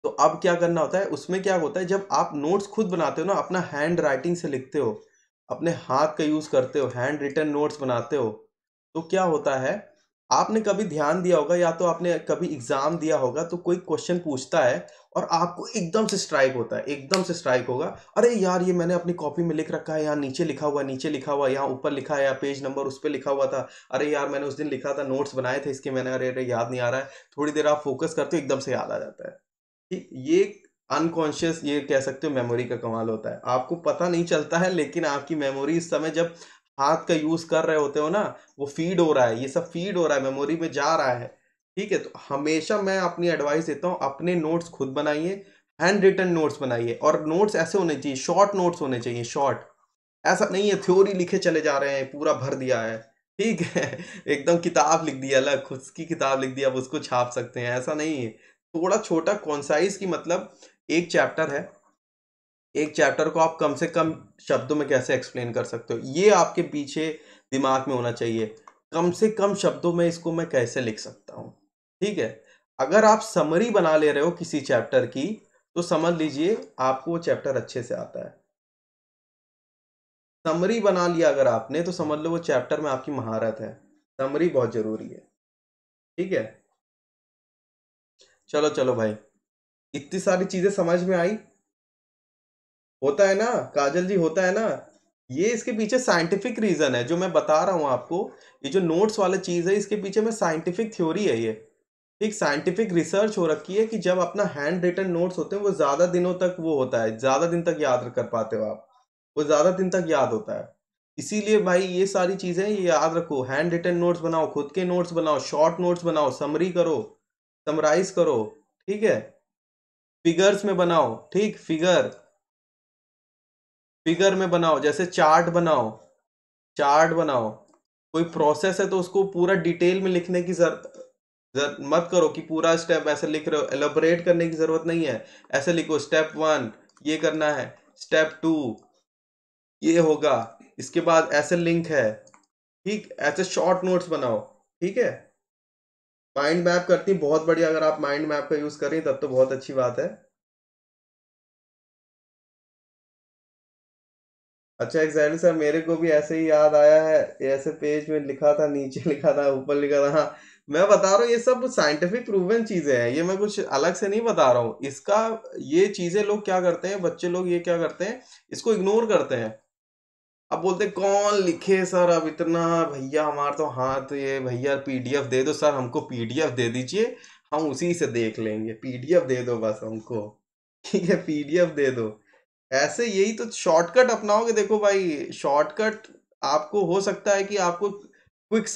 तो अब क्या करना होता है, उसमें क्या होता है, जब आप नोट्स खुद बनाते हो ना, अपना हैंड राइटिंग से लिखते हो, अपने हाथ का यूज करते हो, हैंड रिटन नोट्स बनाते हो, तो क्या होता है, आपने कभी ध्यान दिया होगा या तो आपने कभी एग्जाम दिया होगा तो कोई क्वेश्चन पूछता है और आपको एकदम से स्ट्राइक होता है, एकदम से स्ट्राइक होगा, अरे यार ये मैंने अपनी कॉपी में लिख रखा है, यहाँ नीचे लिखा हुआ, नीचे लिखा हुआ, यहाँ ऊपर लिखा है, या पेज नंबर उस पर लिखा हुआ था, अरे यार मैंने उस दिन लिखा था, नोट्स बनाए थे इसके मैंने, अरे अरे याद नहीं आ रहा है। थोड़ी देर आप फोकस करते हो, एकदम से याद आ जाता है। ठीक, ये अनकॉन्शियस, ये कह सकते हो मेमोरी का कमाल होता है, आपको पता नहीं चलता है, लेकिन आपकी मेमोरी इस समय जब हाथ का यूज कर रहे होते हो ना, वो फीड हो रहा है, ये सब फीड हो रहा है, मेमोरी में जा रहा है। ठीक है, तो हमेशा मैं अपनी एडवाइस देता हूँ, अपने नोट्स खुद बनाइए, हैंड रिटन नोट्स बनाइए, और नोट्स ऐसे होने चाहिए, शॉर्ट नोट्स होने चाहिए, शॉर्ट। ऐसा नहीं है थ्योरी लिखे चले जा रहे हैं, पूरा भर दिया है। ठीक है एकदम किताब लिख दिया, अलग खुद की किताब लिख दिया, अब उसको छाप सकते हैं, ऐसा नहीं है। थोड़ा छोटा कॉन्साइज की मतलब, एक चैप्टर है, एक चैप्टर को आप कम से कम शब्दों में कैसे एक्सप्लेन कर सकते हो, ये आपके पीछे दिमाग में होना चाहिए। कम से कम शब्दों में इसको मैं कैसे लिख सकता हूँ। ठीक है, अगर आप समरी बना ले रहे हो किसी चैप्टर की, तो समझ लीजिए आपको वो चैप्टर अच्छे से आता है। समरी बना लिया अगर आपने, तो समझ लो वो चैप्टर में आपकी महारत है। समरी बहुत जरूरी है। ठीक है, चलो चलो भाई, इतनी सारी चीजें समझ में आई। होता है ना काजल जी, होता है ना, ये इसके पीछे साइंटिफिक रीजन है जो मैं बता रहा हूं आपको। ये जो नोट्स वाला चीज है, इसके पीछे में साइंटिफिक थ्योरी है ये। एक साइंटिफिक रिसर्च हो रखी है कि जब अपना हैंड रिटन नोट्स होते हैं, वो ज्यादा दिनों तक वो होता है, ज्यादा दिन तक याद कर पाते हो आप, वो ज्यादा दिन तक याद होता है। इसीलिए भाई ये सारी चीजें ये याद रखो, हैंड रिटन नोट्स बनाओ, खुद के नोट्स बनाओ, शॉर्ट नोट्स बनाओ, समरी करो, समराइज करो। ठीक है, फिगर्स में बनाओ, ठीक, फिगर, फिगर में बनाओ, जैसे चार्ट बनाओ, चार्ट बनाओ। कोई प्रोसेस है तो उसको पूरा डिटेल में लिखने की मत करो कि पूरा स्टेप ऐसे लिख रहे हो, एलोबरेट करने की जरूरत नहीं है। ऐसे लिखो, स्टेप 1 ये करना है, स्टेप 2 ये होगा, इसके बाद ऐसे लिंक है। ठीक, ऐसे शॉर्ट नोट्स बनाओ। ठीक है, माइंड मैप करती बहुत बढ़िया, अगर आप माइंड मैप का यूज करें तब तो बहुत अच्छी बात है। अच्छा, एग्जैक्टली सर, मेरे को भी ऐसे ही याद आया है, ऐसे पेज में लिखा था, नीचे लिखा था, ऊपर लिखा था, हाँ। मैं बता रहा हूँ ये सब साइंटिफिक प्रूवन चीजें हैं, ये मैं कुछ अलग से नहीं बता रहा हूँ इसका। ये चीजें लोग क्या करते हैं, बच्चे लोग ये क्या करते हैं, इसको इग्नोर करते हैं। अब बोलते हैं, कौन लिखे सर अब इतना, भैया हमारा तो हाथ, ये भैया पीडीएफ दे दो सर, हमको पीडीएफ दे दीजिए, हम उसी से देख लेंगे, पीडीएफ दे दो बस हमको। ठीक है, पीडीएफ दे दो। ऐसे यही तो शॉर्टकट अपनाओगे, देखो भाई शॉर्टकट आपको हो सकता है कि आपको क्विक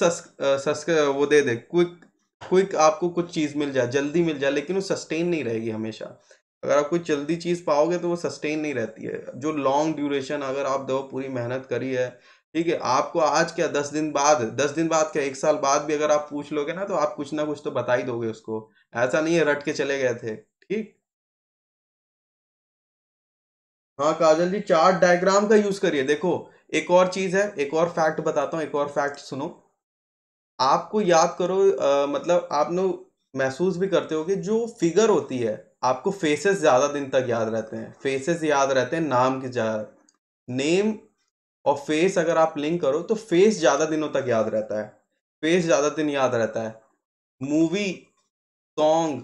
वो दे दे, क्विक, क्विक आपको कुछ चीज मिल जाए, जल्दी मिल जाए, लेकिन वो सस्टेन नहीं रहेगी हमेशा। अगर आप कोई जल्दी चीज पाओगे तो वो सस्टेन नहीं रहती है। जो लॉन्ग ड्यूरेशन अगर आप दो, पूरी मेहनत करी है, ठीक है, आपको आज क्या 10 दिन बाद, 10 दिन बाद क्या 1 साल बाद भी अगर आप पूछ लोगे ना, तो आप कुछ ना कुछ तो बता ही दोगे उसको। ऐसा नहीं है रट के चले गए थे। ठीक, हाँ काजल जी, चार्ट डायग्राम का यूज करिए। देखो, एक और चीज है, एक और फैक्ट बताता हूँ, एक और फैक्ट सुनो। आपको याद करो, मतलब आप लोग महसूस भी करते हो कि जो फिगर होती है, आपको फेसेस ज्यादा दिन तक याद रहते हैं, फेसेस याद रहते हैं नाम की ज्यादा। नेम और फेस अगर आप लिंक करो तो फेस ज्यादा दिनों तक याद रहता है, फेस ज्यादा दिन याद रहता है। मूवी, सॉन्ग,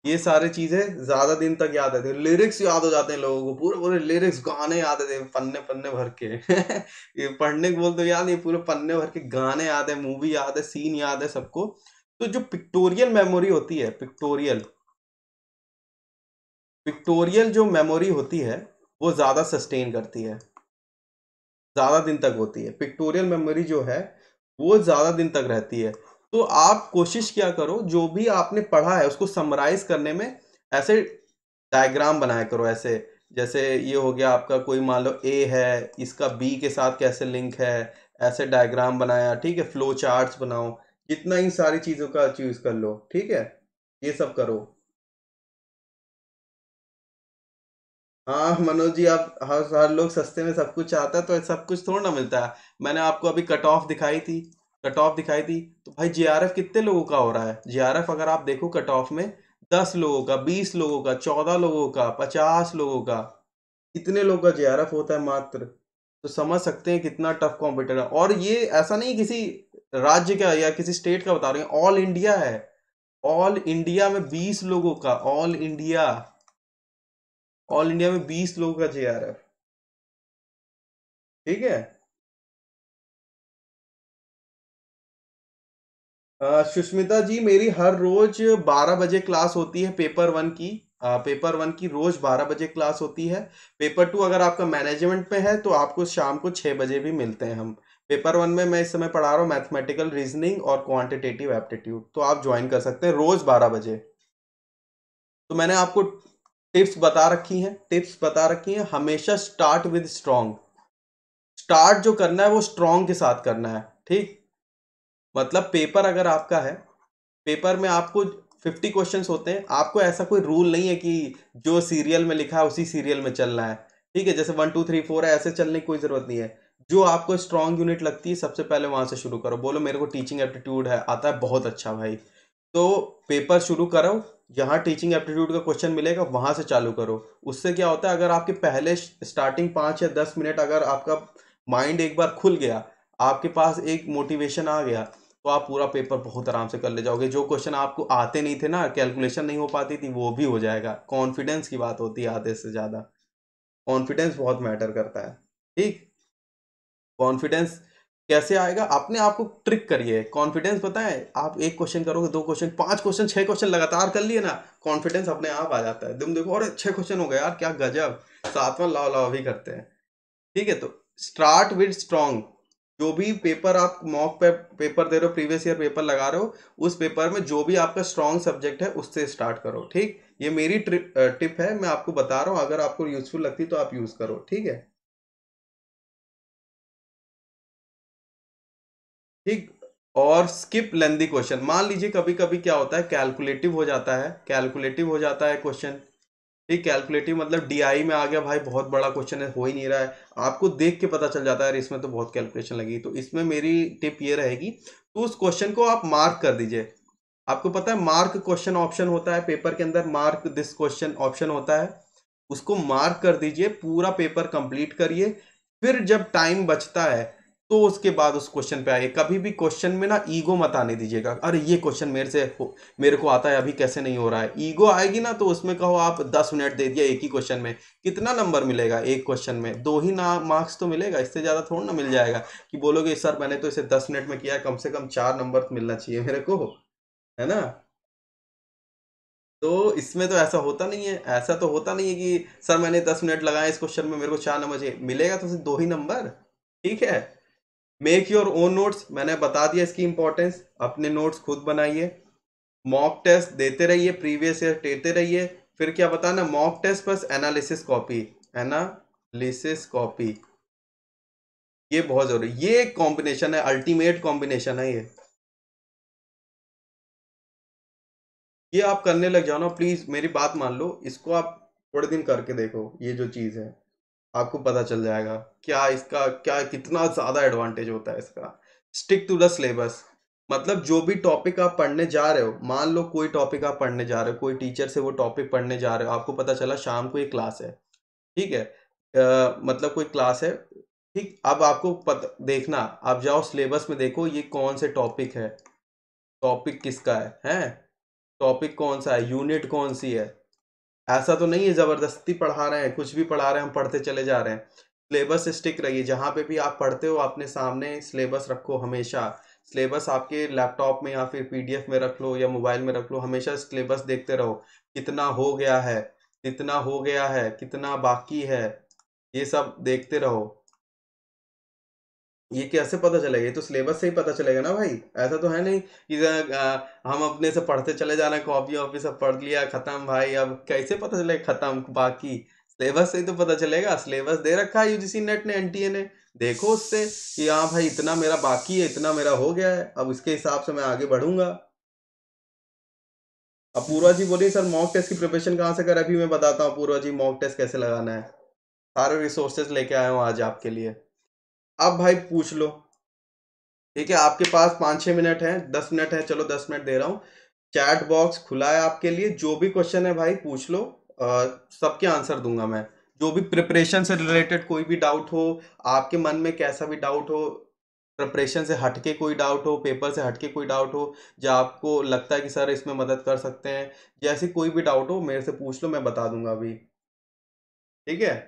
ये सारी चीजें ज्यादा दिन तक याद रहती है। लिरिक्स याद हो जाते हैं लोगों को, पूरे पूरे लिरिक्स, गाने याद रहते हैं, पन्ने पन्ने भर के ये पढ़ने को बोल तो याद, ये पूरे पन्ने भर के गाने याद है, मूवी याद है, सीन याद है सबको। तो जो पिक्टोरियल मेमोरी होती है, पिक्टोरियल, पिक्टोरियल जो मेमोरी होती है, वो ज्यादा सस्टेन करती है, ज्यादा दिन तक होती है। पिक्टोरियल मेमोरी जो है, वो ज्यादा दिन तक रहती है। तो आप कोशिश क्या करो, जो भी आपने पढ़ा है उसको समराइज करने में ऐसे डायग्राम बनाया करो, ऐसे जैसे ये हो गया आपका, कोई मान लो ए है, इसका बी के साथ कैसे लिंक है, ऐसे डायग्राम बनाया। ठीक है, फ्लो चार्ट्स बनाओ, जितना इन सारी चीजों का चूज कर लो। ठीक है, ये सब करो। हाँ मनोज जी, आप हर लोग सस्ते में सब कुछ चाहता है, तो सब कुछ थोड़ा ना मिलता है। मैंने आपको अभी कट ऑफ दिखाई थी, कट ऑफ दिखाई थी, तो भाई जेआरएफ कितने लोगों का हो रहा है, जेआरएफ अगर आप देखो कट ऑफ में, 10 लोगों का, 20 लोगों का, 14 लोगों का, 50 लोगों का, इतने लोगों का जेआरएफ होता है मात्र। तो समझ सकते हैं कितना टफ कॉम्पिटिटर है। और ये ऐसा नहीं किसी राज्य क्या, या किसी स्टेट का बता रहे हैं? ऑल इंडिया है। ऑल इंडिया में 20 लोगों का, ऑल इंडिया में 20 लोगों का JRF। ठीक है। सुष्मिता जी, मेरी हर रोज 12 बजे क्लास होती है पेपर वन की। पेपर वन की रोज 12 बजे क्लास होती है। पेपर टू अगर आपका मैनेजमेंट में है तो आपको शाम को 6 बजे भी मिलते हैं हम। पेपर वन में मैं इस समय पढ़ा रहा हूँ मैथमेटिकल रीजनिंग और क्वांटिटेटिव एप्टीट्यूड, तो आप ज्वाइन कर सकते हैं रोज 12 बजे। तो मैंने आपको टिप्स बता रखी हैं। हमेशा स्टार्ट विद स्ट्रॉन्ग। स्टार्ट जो करना है वो स्ट्रॉन्ग के साथ करना है। ठीक। मतलब पेपर अगर आपका है, पेपर में आपको 50 क्वेश्चंस होते हैं। आपको ऐसा कोई रूल नहीं है कि जो सीरियल में लिखा है उसी सीरियल में चलना है। ठीक है, जैसे 1 2 3 4 है, ऐसे चलने की कोई जरूरत नहीं है। जो आपको स्ट्रांग यूनिट लगती है सबसे पहले वहां से शुरू करो। बोलो मेरे को टीचिंग एप्टीट्यूड है आता है, बहुत अच्छा भाई। तो पेपर शुरू करो, जहां टीचिंग एप्टीट्यूड का क्वेश्चन मिलेगा वहां से चालू करो। उससे क्या होता है, अगर आपके पहले स्टार्टिंग 5 या 10 मिनट अगर आपका माइंड एक बार खुल गया, आपके पास एक मोटिवेशन आ गया, तो आप पूरा पेपर बहुत आराम से कर ले जाओगे। जो क्वेश्चन आपको आते नहीं थे ना, कैलकुलेशन नहीं हो पाती थी, वो भी हो जाएगा। कॉन्फिडेंस की बात होती है आधे से ज्यादा। कॉन्फिडेंस बहुत मैटर करता है। ठीक। कॉन्फिडेंस कैसे आएगा? अपने आप को ट्रिक करिए। कॉन्फिडेंस पता है, आप एक क्वेश्चन करोगे, 2 क्वेश्चन, 5 क्वेश्चन, 6 क्वेश्चन लगातार कर लिए ना, कॉन्फिडेंस अपने आप आ जाता है। तुम देखो, और 6 क्वेश्चन हो गए यार, क्या गजब, सातवां लाओ लाओ भी करते हैं। ठीक है, तो स्टार्ट विद स्ट्रॉन्ग। जो भी पेपर आप मॉक पे पेपर दे रहे हो, प्रीवियस ईयर पेपर लगा रहे हो, उस पेपर में जो भी आपका स्ट्रॉन्ग सब्जेक्ट है उससे स्टार्ट करो। ठीक। ये मेरी टिप है, मैं आपको बता रहा हूँ। अगर आपको यूजफुल लगती तो आप यूज करो। ठीक है। ठीक। और स्किप लेंदी क्वेश्चन। मान लीजिए कभी कभी क्या होता है, कैलकुलेटिव हो जाता है क्वेश्चन। ठीक। कैलकुलेटिव मतलब डीआई में आ गया भाई, बहुत बड़ा क्वेश्चन है, हो ही नहीं रहा है। आपको देख के पता चल जाता है यार इसमें तो बहुत कैलकुलेशन लगी। तो इसमें मेरी टिप ये रहेगी, तो उस क्वेश्चन को आप मार्क कर दीजिए। आपको पता है मार्क क्वेश्चन ऑप्शन होता है पेपर के अंदर, मार्क दिस क्वेश्चन ऑप्शन होता है। उसको मार्क कर दीजिए, पूरा पेपर कंप्लीट करिए। फिर जब टाइम बचता है तो उसके बाद उस क्वेश्चन पे आइए। कभी भी क्वेश्चन में ना ईगो मत आने दीजिएगा, अरे ये क्वेश्चन मेरे को आता है, अभी कैसे नहीं हो रहा है। ईगो आएगी ना तो उसमें कहो आप 10 मिनट दे दिया एक ही क्वेश्चन में, कितना नंबर मिलेगा एक क्वेश्चन में? दो ही ना मार्क्स तो मिलेगा, इससे ज्यादा थोड़ा ना मिल जाएगा। कि बोलोगे सर मैंने तो इसे 10 मिनट में किया है, कम से कम 4 नंबर तो मिलना चाहिए मेरे को, है ना? तो इसमें तो ऐसा होता नहीं है, ऐसा तो होता नहीं है कि सर मैंने 10 मिनट लगाए इस क्वेश्चन में, मेरे को 4 नंबर चाहिए, मिलेगा तो सिर्फ 2 ही नंबर। ठीक है। मेक योर ओन नोट्स, मैंने बता दिया इसकी इंपॉर्टेंस। अपने नोट्स खुद बनाइए। मॉक टेस्ट देते रहिए, प्रीवियस ईयर देते रहिए। फिर क्या बताना, mock test plus analysis copy. Analysis copy, ये बहुत जरूरी, ये एक कॉम्बिनेशन है, अल्टीमेट कॉम्बिनेशन है ये। ये आप करने लग जाओ ना, प्लीज मेरी बात मान लो, इसको आप थोड़े दिन करके देखो, ये जो चीज है आपको पता चल जाएगा क्या इसका, क्या कितना ज्यादा एडवांटेज होता है इसका। Stick to the syllabus. मतलब जो भी टॉपिक आप पढ़ने जा रहे हो, मान लो कोई टॉपिक आप पढ़ने जा रहे हो, कोई टीचर से वो टॉपिक पढ़ने जा रहे हो, आपको पता चला शाम को एक क्लास है। ठीक है। मतलब कोई क्लास है। ठीक। अब आपको देखना, आप जाओ सिलेबस में देखो ये कौन से टॉपिक है, टॉपिक किसका है? टॉपिक कौन सा है, यूनिट कौन सी है। ऐसा तो नहीं है जबरदस्ती पढ़ा रहे हैं, कुछ भी पढ़ा रहे हैं, हम पढ़ते चले जा रहे हैं। सिलेबस से स्टिक रहिए। जहां पे भी आप पढ़ते हो अपने सामने सिलेबस रखो हमेशा। सिलेबस आपके लैपटॉप में या फिर पीडीएफ में रख लो या मोबाइल में रख लो, हमेशा सिलेबस देखते रहो। कितना हो गया है, कितना हो गया है, कितना बाकी है, ये सब देखते रहो। ये कैसे पता चलेगा? ये तो सिलेबस से ही पता चलेगा ना भाई। ऐसा तो है नहीं कि हम अपने से पढ़ते चले जा रहे हैं, कॉपी वॉपी सब पढ़ लिया खत्म भाई, अब कैसे पता चलेगा खत्म बाकी? सिलेबस से ही तो पता चलेगा। सिलेबस दे रखा है यूजीसी नेट ने, एनटीए ने। देखो उससे कि हाँ भाई इतना मेरा बाकी है, इतना मेरा हो गया है, अब इसके हिसाब से मैं आगे बढ़ूंगा। अब पूर्वा जी बोलिए सर मॉक टेस्ट की प्रिपरेशन कहाँ से करें? अभी मैं बताता हूँ पूर्वा जी मॉक टेस्ट कैसे लगाना है। सारे रिसोर्सेज लेके आया हूँ आज आपके लिए। अब भाई पूछ लो। ठीक है, आपके पास 5 6 मिनट है, 10 मिनट है, चलो 10 मिनट दे रहा हूँ। चैट बॉक्स खुला है आपके लिए, जो भी क्वेश्चन है भाई पूछ लो। सबके आंसर दूंगा मैं। जो भी प्रिपरेशन से रिलेटेड कोई भी डाउट हो, आपके मन में कैसा भी डाउट हो, प्रिपरेशन से हटके कोई डाउट हो, पेपर से हटके कोई डाउट हो, जो आपको लगता है कि सर इसमें मदद कर सकते हैं, जैसे कोई भी डाउट हो मेरे से पूछ लो, मैं बता दूंगा अभी। ठीक है।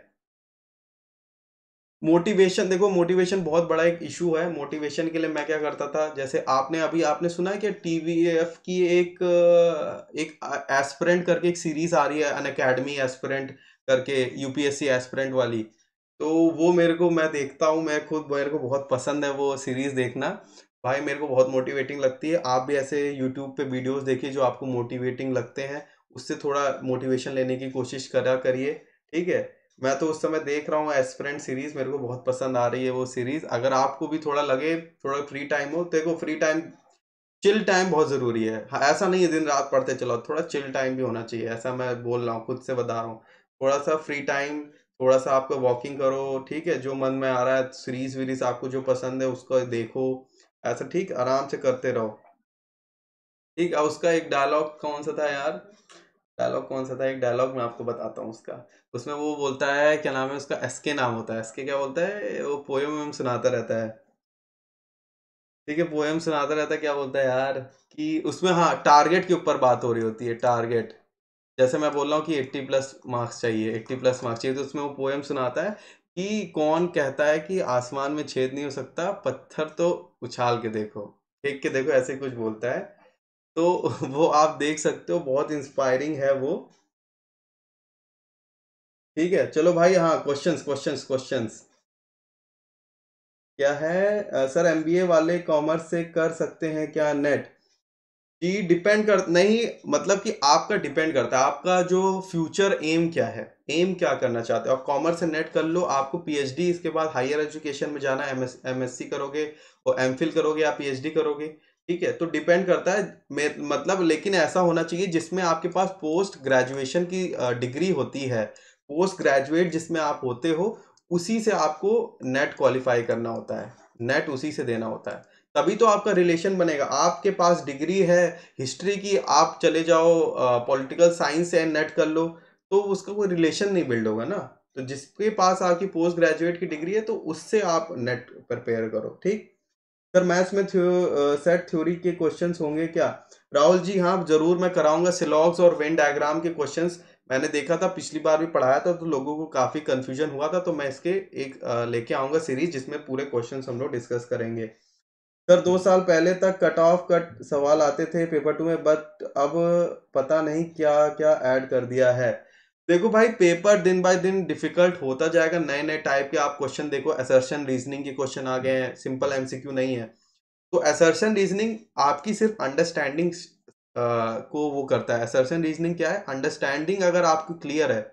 मोटिवेशन, देखो मोटिवेशन बहुत बड़ा एक इशू है। मोटिवेशन के लिए मैं क्या करता था, जैसे आपने सुना है कि टीवीएफ की एक एस्पिरेंट करके एक सीरीज आ रही है, अन अकेडमी एस्पिरेंट करके, यूपीएससी एस्पिरेंट वाली। तो वो मेरे को, मैं देखता हूँ, मैं खुद, मेरे को बहुत पसंद है वो सीरीज देखना। भाई मेरे को बहुत मोटिवेटिंग लगती है। आप भी ऐसे यूट्यूब पे वीडियोस देखिए जो आपको मोटिवेटिंग लगते हैं, उससे थोड़ा मोटिवेशन लेने की कोशिश करा करिए। ठीक है। मैं तो उस समय देख रहा हूँ एस्पिरेंट सीरीज, मेरे को बहुत पसंद आ रही है वो सीरीज। अगर आपको भी थोड़ा लगे, थोड़ा फ्री टाइम हो, देखो फ्री टाइम, चिल टाइम बहुत जरूरी है। हाँ, ऐसा नहीं है दिन रात पढ़ते चलो, थोड़ा चिल टाइम भी होना चाहिए, ऐसा मैं बोल रहा हूँ, खुद से बता रहा हूँ। थोड़ा सा फ्री टाइम, थोड़ा सा आपका वॉकिंग करो, ठीक है, जो मन में आ रहा है, सीरीज वीरीज आपको जो पसंद है उसको देखो, ऐसा ठीक आराम से करते रहो। ठीक है। उसका एक डायलॉग कौन सा था यार, डायलॉग कौन सा था, एक डायलॉग मैं आपको बताता हूँ उसका। उसमें वो बोलता है, क्या नाम है उसका, एसके नाम होता है, एसके क्या बोलता है, वो पोयम वोयम सुनाता रहता है। ठीक है, पोयम सुनाता रहता है, क्या बोलता है यार, कि उसमें, हाँ, टारगेट के ऊपर बात हो रही होती है, टारगेट। जैसे मैं बोल रहा हूँ कि 80+ मार्क्स चाहिए, 80+ मार्क्स चाहिए, तो उसमें वो पोयम सुनाता है कि कौन कहता है कि आसमान में छेद नहीं हो सकता, पत्थर तो उछाल के देखो, फेंक के देखो, ऐसे कुछ बोलता है। तो वो आप देख सकते हो, बहुत इंस्पायरिंग है वो। ठीक है, चलो भाई, हाँ, क्वेश्चंस क्वेश्चंस क्वेश्चंस क्या है, सर एमबीए वाले कॉमर्स से कर सकते हैं क्या नेट? जी, डिपेंड कर, नहीं, मतलब कि आपका डिपेंड करता है, आपका जो फ्यूचर एम क्या है, एम क्या करना चाहते हो आप। कॉमर्स से नेट कर लो, आपको पीएचडी इसके बाद हायर एजुकेशन में जाना है, एमएससी करोगे और एमफिल करोगे या पीएचडी करोगे। ठीक है, तो डिपेंड करता है, मतलब, लेकिन ऐसा होना चाहिए जिसमें आपके पास पोस्ट ग्रेजुएशन की डिग्री होती है, पोस्ट ग्रेजुएट जिसमें आप होते हो, उसी से आपको नेट क्वालिफाई करना होता है, नेट उसी से देना होता है, तभी तो आपका रिलेशन बनेगा। आपके पास डिग्री है हिस्ट्री की, आप चले जाओ पॉलिटिकल साइंस से नेट कर लो, तो उसका कोई रिलेशन नहीं बिल्ड होगा ना। तो जिसके पास आपकी पोस्ट ग्रेजुएट की डिग्री है, तो उससे आप नेट प्रिपेयर करो। ठीक। सर मैथ्स में सेट थ्योरी के क्वेश्चंस होंगे क्या? राहुल जी, हाँ जरूर, मैं कराऊंगा सिलॉग्स और वेन डायग्राम के क्वेश्चंस। मैंने देखा था, पिछली बार भी पढ़ाया था, तो लोगों को काफी कंफ्यूजन हुआ था, तो मैं इसके एक लेके आऊंगा सीरीज जिसमें पूरे क्वेश्चंस हम लोग डिस्कस करेंगे। सर 2 साल पहले तक कट ऑफ कट सवाल आते थे पेपर 2 में, बट अब पता नहीं क्या क्या ऐड कर दिया है। देखो भाई, पेपर दिन बाय दिन डिफिकल्ट होता जाएगा, नए नए टाइप के आप क्वेश्चन देखो, असर्शन रीजनिंग के क्वेश्चन आ गए हैं, सिंपल एमसीक्यू नहीं है। तो असर्शन रीजनिंग आपकी सिर्फ अंडरस्टैंडिंग को वो करता है। असर्शन रीजनिंग क्या है, अंडरस्टैंडिंग अगर आपकी क्लियर है,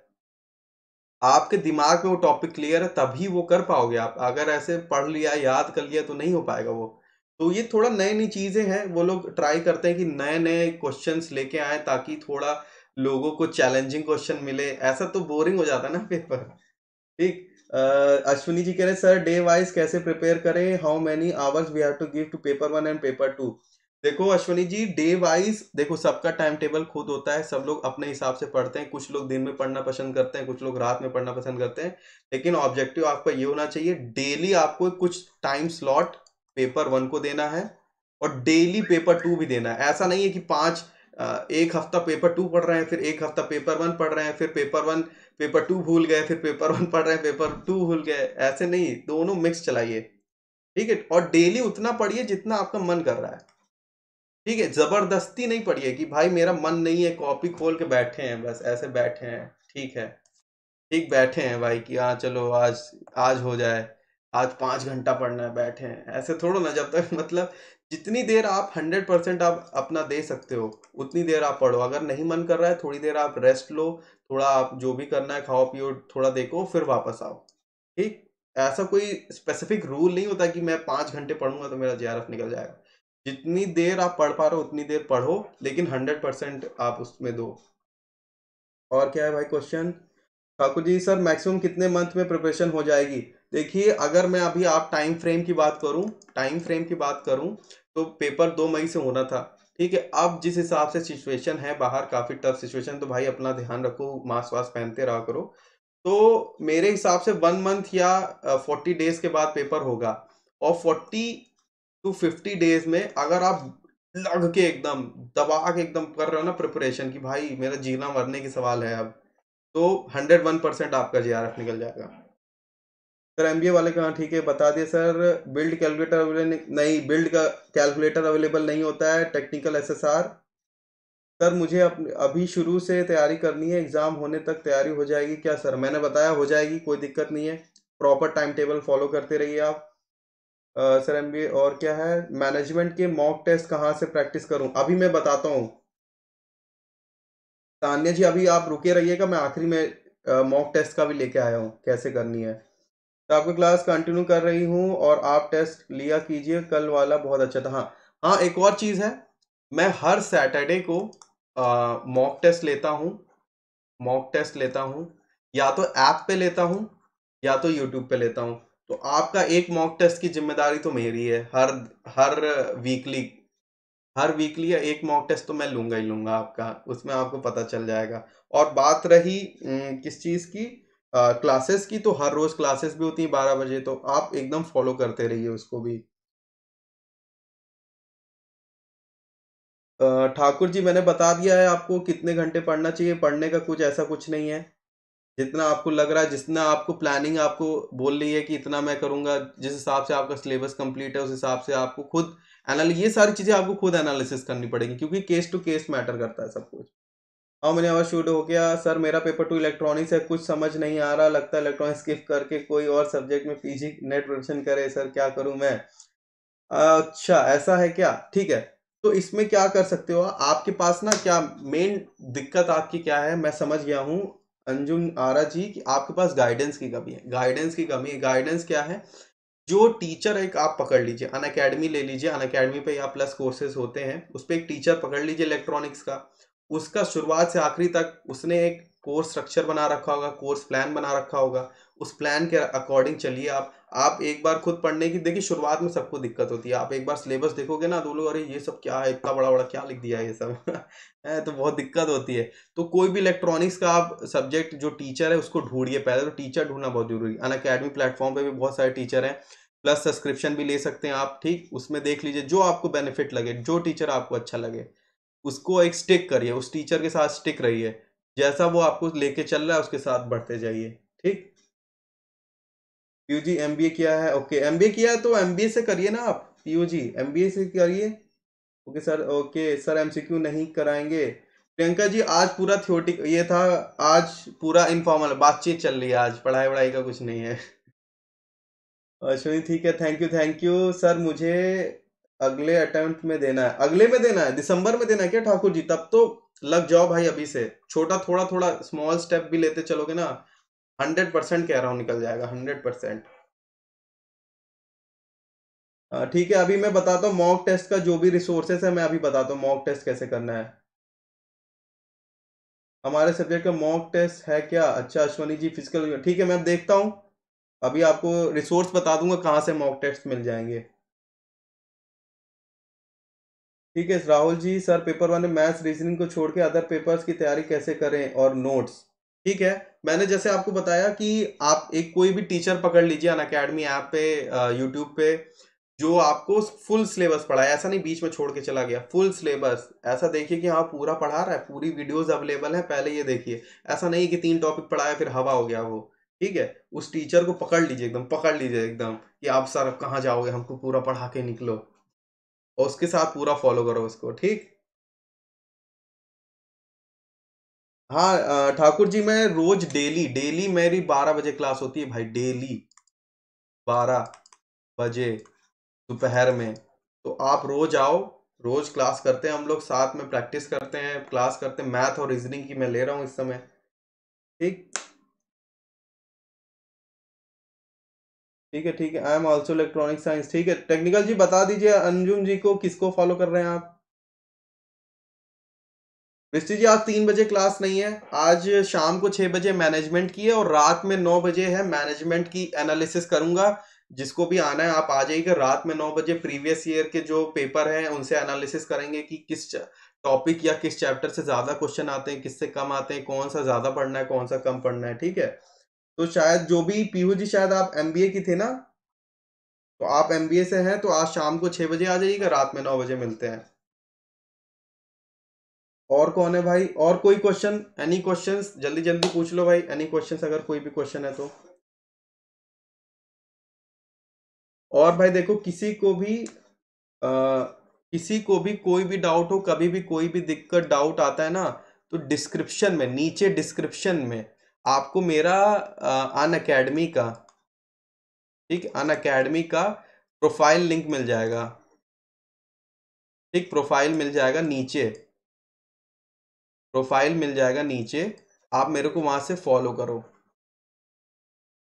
आपके दिमाग में वो टॉपिक क्लियर है, तभी वो कर पाओगे आप। अगर ऐसे पढ़ लिया, याद कर लिया, तो नहीं हो पाएगा वो। तो ये थोड़ा नई नई चीजें हैं, वो लोग ट्राई करते हैं कि नए नए क्वेश्चंस लेके आए, ताकि थोड़ा लोगों को चैलेंजिंग क्वेश्चन मिले, ऐसा तो बोरिंग हो जाता है ना पेपर। ठीक। अश्विनी जी कह रहे हैं, सर डे वाइज कैसे प्रिपेयर करें, how many hours we have to give to paper 1 and paper 2? देखो अश्विनी जी, डे वाइज देखो, सबका टाइम टेबल खुद होता है, सब लोग अपने हिसाब से पढ़ते हैं, कुछ लोग दिन में पढ़ना पसंद करते हैं, कुछ लोग रात में पढ़ना पसंद करते हैं। लेकिन ऑब्जेक्टिव आपका ये होना चाहिए, डेली आपको कुछ टाइम स्लॉट पेपर 1 को देना है, और डेली पेपर 2 भी देना है। ऐसा नहीं है कि एक हफ्ता पेपर 2 पढ़ रहे हैं, फिर एक हफ्ता पेपर 1 पढ़ रहे हैं, फिर पेपर 1 पेपर 2 भूल गए, फिर पेपर 1 पढ़ रहे हैं, पेपर 2 भूल गए, ऐसे नहीं, दोनों मिक्स चलाइए। ठीक है, और डेली उतना पढ़िए जितना आपका मन कर रहा है। ठीक है, जबरदस्ती नहीं पढ़िए कि भाई मेरा मन नहीं है, कॉपी खोल के बैठे हैं, बस ऐसे बैठे हैं। ठीक है, ठीक बैठे हैं भाई कि हाँ चलो आज, आज हो जाए, आज 5 घंटा पढ़ना है, बैठे हैं, ऐसे थोड़ा ना। जब तक मतलब, जितनी देर आप 100% आप अपना दे सकते हो, उतनी देर आप पढ़ो। अगर नहीं मन कर रहा है, थोड़ी देर आप रेस्ट लो, थोड़ा आप जो भी करना है खाओ पियो, थोड़ा देखो, फिर वापस आओ। ठीक। ऐसा कोई स्पेसिफिक रूल नहीं होता कि मैं 5 घंटे पढ़ूंगा तो मेरा जेआरएफ निकल जाएगा। जितनी देर आप पढ़ पा रहे हो उतनी देर पढ़ो, लेकिन 100% आप उसमें दो। और क्या है भाई question? Thakur ji, sir maximum कितने मंथ में प्रिपरेशन हो जाएगी? देखिए, अगर मैं अभी आप टाइम फ्रेम की बात करूं, टाइम फ्रेम की बात करूं, तो पेपर 2 मई से होना था। ठीक है, अब जिस हिसाब से सिचुएशन है बाहर, काफी टफ सिचुएशन, तो भाई अपना ध्यान रखो, मास्क वास्क पहनते रहा करो। तो मेरे हिसाब से 1 मंथ या 40 डेज के बाद पेपर होगा। और 40 टू 50 डेज में अगर आप लग के एकदम दबा के एकदम कर रहे हो ना प्रिपरेशन की भाई मेरा जीना मरने की सवाल है अब, तो 101% आपका JRF निकल जाएगा। सर MBA वाले कहाँ ठीक है बता दिए सर। बिल्ड कैलकुलेटर अवेलेबल नहीं, बिल्ड का कैलकुलेटर अवेलेबल नहीं होता है, टेक्निकल SSR। सर मुझे अभी शुरू से तैयारी करनी है, एग्जाम होने तक तैयारी हो जाएगी क्या सर? मैंने बताया हो जाएगी, कोई दिक्कत नहीं है, प्रॉपर टाइम टेबल फॉलो करते रहिए आप। सर MBA और क्या है, मैनेजमेंट के मॉक टेस्ट कहाँ से प्रैक्टिस करूं? अभी मैं बताता हूँ तान्या जी, अभी आप रुके रहिएगा, मैं आखिरी में मॉक टेस्ट का भी लेके आया हूँ कैसे करनी है। तो आपकी क्लास कंटिन्यू कर रही हूँ और आप टेस्ट लिया कीजिए, कल वाला बहुत अच्छा था। हाँ हाँ, एक और चीज़ है, मैं हर सैटरडे को मॉक टेस्ट लेता हूँ, मॉक टेस्ट लेता हूँ, या तो ऐप पे लेता हूँ या तो यूट्यूब पे लेता हूँ। तो आपका एक मॉक टेस्ट की जिम्मेदारी तो मेरी है, हर हर वीकली, हर वीकली या एक मॉक टेस्ट तो मैं लूंगा ही लूंगा आपका, उसमें आपको पता चल जाएगा। और बात रही किस चीज़ की, क्लासेस की, तो हर रोज क्लासेस भी होती हैं 12 बजे, तो आप एकदम फॉलो करते रहिए उसको भी। ठाकुर जी मैंने बता दिया है आपको कितने घंटे पढ़ना चाहिए, पढ़ने का कुछ ऐसा कुछ नहीं है, जितना आपको लग रहा है, जितना आपको प्लानिंग आपको बोल रही है कि इतना मैं करूंगा, जिस हिसाब से आपका सिलेबस कंप्लीट है उस हिसाब से आपको खुद ये सारी चीजें आपको खुद एनालिसिस करनी पड़ेगी, क्योंकि केस टू केस मैटर करता है सब कुछ। हाँ मैंने आवाज शूट हो गया सर, मेरा पेपर 2 इलेक्ट्रॉनिक्स है, कुछ समझ नहीं आ रहा, लगता है इलेक्ट्रॉनिक्स स्किप करके कोई और सब्जेक्ट में PG नेट प्रिपरेशन करे, सर क्या करूं मैं? अच्छा ऐसा है क्या, ठीक है। तो इसमें क्या कर सकते हो आपके पास ना, क्या मेन दिक्कत आपकी क्या है, मैं समझ गया हूँ अंजुम आरा जी, कि आपके पास गाइडेंस की कमी है, गाइडेंस की कमी है। गाइडेंस क्या है, जो टीचर एक आप पकड़ लीजिए, अन अकेडमी ले लीजिए, अन अकेडमी पे या प्लस कोर्सेज होते हैं, उस पर एक टीचर पकड़ लीजिए इलेक्ट्रॉनिक्स का, उसका शुरुआत से आखिरी तक उसने एक कोर्स स्ट्रक्चर बना रखा होगा, कोर्स प्लान बना रखा होगा, उस प्लान के अकॉर्डिंग चलिए आप एक बार खुद पढ़ने की देखिए, शुरुआत में सबको दिक्कत होती है, आप एक बार सिलेबस देखोगे ना तो लोग अरे ये सब क्या है, इतना बड़ा बड़ा क्या लिख दिया है ये सब है, तो बहुत दिक्कत होती है। तो कोई भी इलेक्ट्रॉनिक्स का आप सब्जेक्ट जो टीचर है उसको ढूंढिए, पहले तो टीचर ढूंढना बहुत जरूरी है। अन अकेडमी प्लेटफॉर्म पे भी बहुत सारे टीचर हैं, प्लस सब्सक्रिप्शन भी ले सकते हैं आप, ठीक, उसमें देख लीजिए जो आपको बेनिफिट लगे, जो टीचर आपको अच्छा लगे उसको एक स्टिक करिए, उस टीचर के साथ स्टिक रहिए, जैसा वो आपको लेके चल रहा है उसके साथ बढ़ते जाइए, ठीक। PUG MBA किया है, ओके MBA किया है तो MBA से करिए ना आप, PUG MBA से करिए। Okay sir, okay sir MCQ नहीं कराएंगे? प्रियंका जी आज पूरा थ्योरेटिक ये था, आज पूरा इनफॉर्मल बातचीत चल रही है, आज पढ़ाई वढ़ाई का कुछ नहीं है। अश्विनी ठीक है, थैंक यू सर, मुझे अगले अटेम्प्ट में देना है, अगले में देना है, दिसंबर में देना है क्या ठाकुर जी? तब तो लग जाओ भाई अभी से, छोटा थोड़ा थोड़ा स्मॉल स्टेप भी लेते चलोगे ना, 100% कह रहा हूँ निकल जाएगा, 100%। ठीक है, अभी मैं बताता हूँ मॉक टेस्ट का जो भी रिसोर्सेस है, मैं अभी बताता हूँ मॉक टेस्ट कैसे करना है। हमारे सब्जेक्ट का मॉक टेस्ट है क्या? अच्छा अश्वनी जी फिजिकल, ठीक है मैं अब देखता हूँ, अभी आपको रिसोर्स बता दूंगा कहाँ से मॉक टेस्ट मिल जाएंगे। ठीक है राहुल जी, सर पेपर 1 में मैथ्स रीजनिंग को छोड़ के अदर पेपर्स की तैयारी कैसे करें और नोट्स? ठीक है, मैंने जैसे आपको बताया कि आप एक कोई भी टीचर पकड़ लीजिए अन अकेडमी ऐप पे, यूट्यूब पे, जो आपको फुल सिलेबस पढ़ाए, ऐसा नहीं बीच में छोड़ के चला गया, फुल सिलेबस, ऐसा देखिए कि हाँ पूरा पढ़ा रहा है, पूरी वीडियोस अवेलेबल है, पहले ये देखिए, ऐसा नहीं कि 3 टॉपिक पढ़ाया फिर हवा हो गया वो। ठीक है, उस टीचर को पकड़ लीजिए, एकदम पकड़ लीजिए एकदम, कि आप सर अब कहाँ जाओगे, हमको पूरा पढ़ा के निकलो, और उसके साथ पूरा फॉलो करो उसको, ठीक। हाँ ठाकुर जी मैं रोज डेली डेली मेरी 12 बजे क्लास होती है भाई, डेली 12 बजे दोपहर में। तो आप रोज आओ, रोज क्लास करते हैं हम लोग, साथ में प्रैक्टिस करते हैं, क्लास करते हैं, मैथ और रीजनिंग की मैं ले रहा हूँ इस समय, ठीक। ठीक है, I am also electronic science, ठीक है। टेक्निकल जी बता दीजिए अंजुम जी को किसको फॉलो कर रहे हैं आप? मिस्त्री जी आज 3 बजे क्लास नहीं है, आज शाम को 6 बजे मैनेजमेंट की है, और रात में 9 बजे है मैनेजमेंट की, एनालिसिस करूंगा, जिसको भी आना है आप आ जाइएगा, रात में 9 बजे प्रीवियस ईयर के जो पेपर हैं उनसे एनालिसिस करेंगे कि किस टॉपिक या किस चैप्टर से ज्यादा क्वेश्चन आते हैं, किससे कम आते हैं, कौन सा ज्यादा पढ़ना है कौन सा कम पढ़ना है, ठीक है। तो शायद जो भी पीयू जी, शायद आप MBA की थे ना? तो आप एमबीए से हैं तो आज शाम को 6 बजे आ जाइएगा, रात में 9 बजे मिलते हैं। और कौन है भाई? और कोई क्वेश्चन? Any questions? जल्दी जल्दी पूछ लो भाई, एनी क्वेश्चंस, अगर कोई भी क्वेश्चन है तो। और भाई देखो, किसी को भी कोई भी डाउट हो, कभी भी कोई भी दिक्कत डाउट आता है ना, तो डिस्क्रिप्शन में, नीचे डिस्क्रिप्शन में आपको मेरा अन अकेडमी का, ठीक, अन अकेडमी का प्रोफाइल लिंक मिल जाएगा। ठीक, प्रोफाइल मिल जाएगा नीचे, प्रोफाइल मिल जाएगा नीचे। आप मेरे को वहां से फॉलो करो,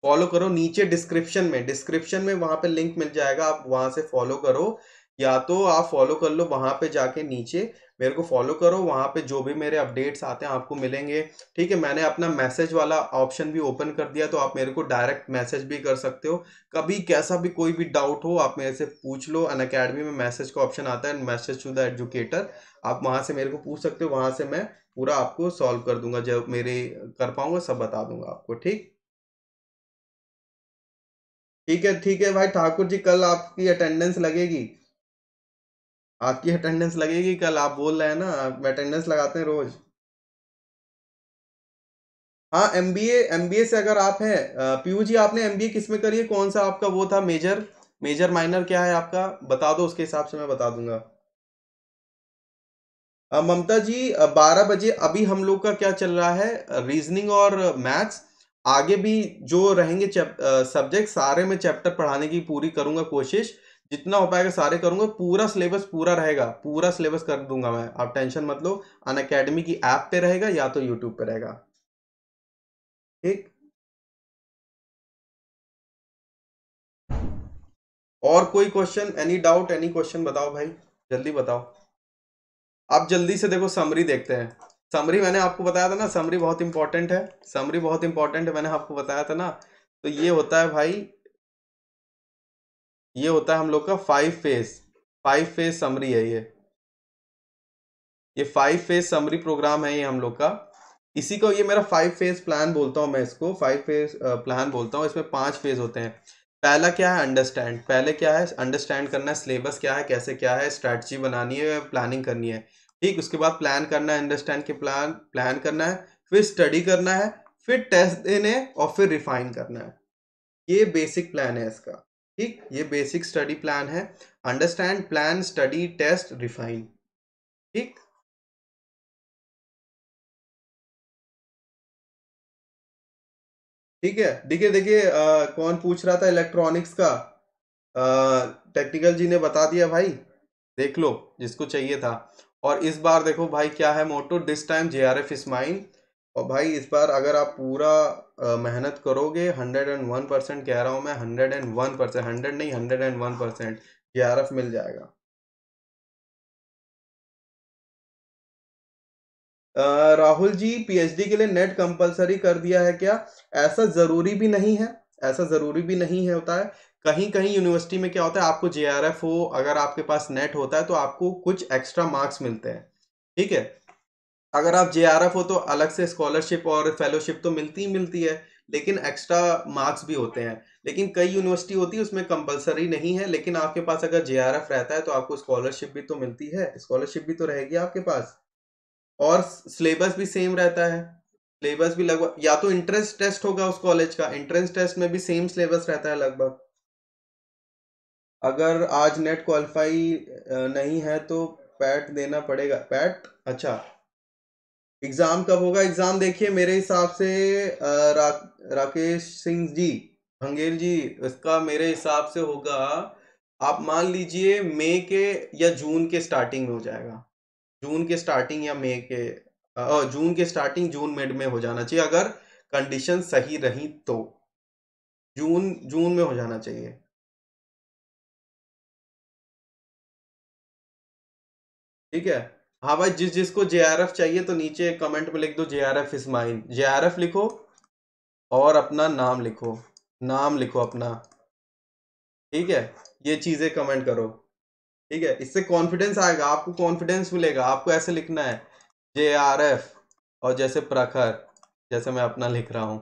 फॉलो करो नीचे डिस्क्रिप्शन में वहां पे लिंक मिल जाएगा, आप वहां से फॉलो करो। या तो आप फॉलो कर लो वहां पे जाके, नीचे मेरे को फॉलो करो, वहां पे जो भी मेरे अपडेट्स आते हैं आपको मिलेंगे। ठीक है, मैंने अपना मैसेज वाला ऑप्शन भी ओपन कर दिया, तो आप मेरे को डायरेक्ट मैसेज भी कर सकते हो। कभी कैसा भी कोई भी डाउट हो आप मेरे से पूछ लो। अन अकेडमी में मैसेज का ऑप्शन आता है, मैसेज टू द एजुकेटर, आप वहां से मेरे को पूछ सकते हो, वहां से मैं पूरा आपको सॉल्व कर दूंगा, जब मेरे कर पाऊंगा सब बता दूंगा आपको। ठीक, ठीक है, ठीक है भाई ठाकुर जी, कल आपकी अटेंडेंस लगेगी, आपकी अटेंडेंस लगेगी कल। आप बोल रहे हैं ना, अटेंडेंस लगाते हैं रोज। हाँ, एमबीए, एमबीए से अगर आप हैं, पीयू जी आपने एमबीए किस में करी है? कौन सा आपका वो था मेजर? मेजर माइनर क्या है आपका, बता दो, उसके हिसाब से मैं बता दूंगा। ममता जी, 12 बजे अभी हम लोग का क्या चल रहा है, रीजनिंग और मैथ्स। आगे भी जो रहेंगे सब्जेक्ट, सारे में चैप्टर पढ़ाने की पूरी करूंगा कोशिश, जितना हो पाएगा सारे करूंगा। पूरा सिलेबस पूरा रहेगा, पूरा सिलेबस कर दूंगा मैं, आप टेंशन मत लो। अन अकेडमी की ऐप पे रहेगा या तो यूट्यूब पे रहेगा। ठीक, और कोई question, any doubt, any question बताओ भाई, जल्दी बताओ। आप जल्दी से देखो, समरी देखते हैं। समरी मैंने आपको बताया था ना, समरी बहुत इंपॉर्टेंट है, समरी बहुत इंपॉर्टेंट है, मैंने आपको बताया था ना। तो ये होता है भाई, ये होता है हम लोग का 5 फेज, 5 फेज समरी है ये 5 फेज समरी प्रोग्राम है ये हम लोग का। इसी को, ये मेरा 5 फेज प्लान बोलता हूँ मैं इसको, 5 फेज प्लान बोलता हूँ। इसमें 5 फेज होते हैं। पहला क्या है, अंडरस्टैंड। पहले क्या है, अंडरस्टैंड करना है, सिलेबस क्या है, कैसे क्या है, स्ट्रैटेजी बनानी है, प्लानिंग करनी है। ठीक, उसके बाद प्लान करना है, अंडरस्टैंड के प्लान प्लान करना है, फिर स्टडी करना है, फिर टेस्ट देने, और फिर रिफाइन करना है। ये बेसिक प्लान है इसका। ठीक, ये बेसिक स्टडी प्लान है। Understand, plan, study, test, refine. ठीक, ठीक है। देखिए देखिए, कौन पूछ रहा था इलेक्ट्रॉनिक्स का? टेक्निकल जी ने बता दिया भाई, देख लो जिसको चाहिए था। और इस बार देखो भाई क्या है motto, this time JRF is mine. और भाई इस बार अगर आप पूरा मेहनत करोगे, 101% कह रहा हूँ मैं, 101%, 100 नहीं, 101% जेआरएफ मिल जाएगा। राहुल जी, पीएचडी के लिए नेट कंपलसरी कर दिया है क्या? ऐसा जरूरी भी नहीं है, ऐसा जरूरी भी नहीं है होता है। कहीं कहीं यूनिवर्सिटी में क्या होता है, आपको जेआरएफ हो, अगर आपके पास नेट होता है तो आपको कुछ एक्स्ट्रा मार्क्स मिलते हैं। ठीक है, अगर आप जेआरएफ हो तो अलग से स्कॉलरशिप और फेलोशिप तो मिलती ही मिलती है, लेकिन एक्स्ट्रा मार्क्स भी होते हैं। लेकिन कई यूनिवर्सिटी होती है उसमें कंपलसरी नहीं है, लेकिन आपके पास अगर जेआरएफ रहता है तो आपको स्कॉलरशिप भी तो मिलती है, स्कॉलरशिप भी तो रहेगी आपके पास। और सिलेबस भी सेम रहता है, सिलेबस भी लगभग, या तो एंट्रेंस टेस्ट होगा उस कॉलेज का, एंट्रेंस टेस्ट में भी सेम सिलेबस रहता है लगभग। अगर आज नेट क्वालिफाई नहीं है तो पैट देना पड़ेगा, पैट, अच्छा। एग्जाम कब होगा? एग्जाम देखिए मेरे हिसाब से राकेश सिंह जी, भंगेल जी, इसका मेरे हिसाब से होगा, आप मान लीजिए मई के या जून के स्टार्टिंग में हो जाएगा। जून के स्टार्टिंग या मई के, जून के स्टार्टिंग, जून मिड में हो जाना चाहिए, अगर कंडीशन सही रही तो। जून जून में हो जाना चाहिए। ठीक है। हाँ भाई, जिस जिसको जेआरएफ चाहिए तो नीचे कमेंट में लिख दो, जेआरएफ इज माइन, जेआरएफ लिखो और अपना नाम लिखो, नाम लिखो अपना। ठीक है, ये चीजें कमेंट करो। ठीक है, इससे कॉन्फिडेंस आएगा, आपको कॉन्फिडेंस मिलेगा। आपको ऐसे लिखना है, जेआरएफ, और जैसे प्रखर, जैसे मैं अपना लिख रहा हूँ।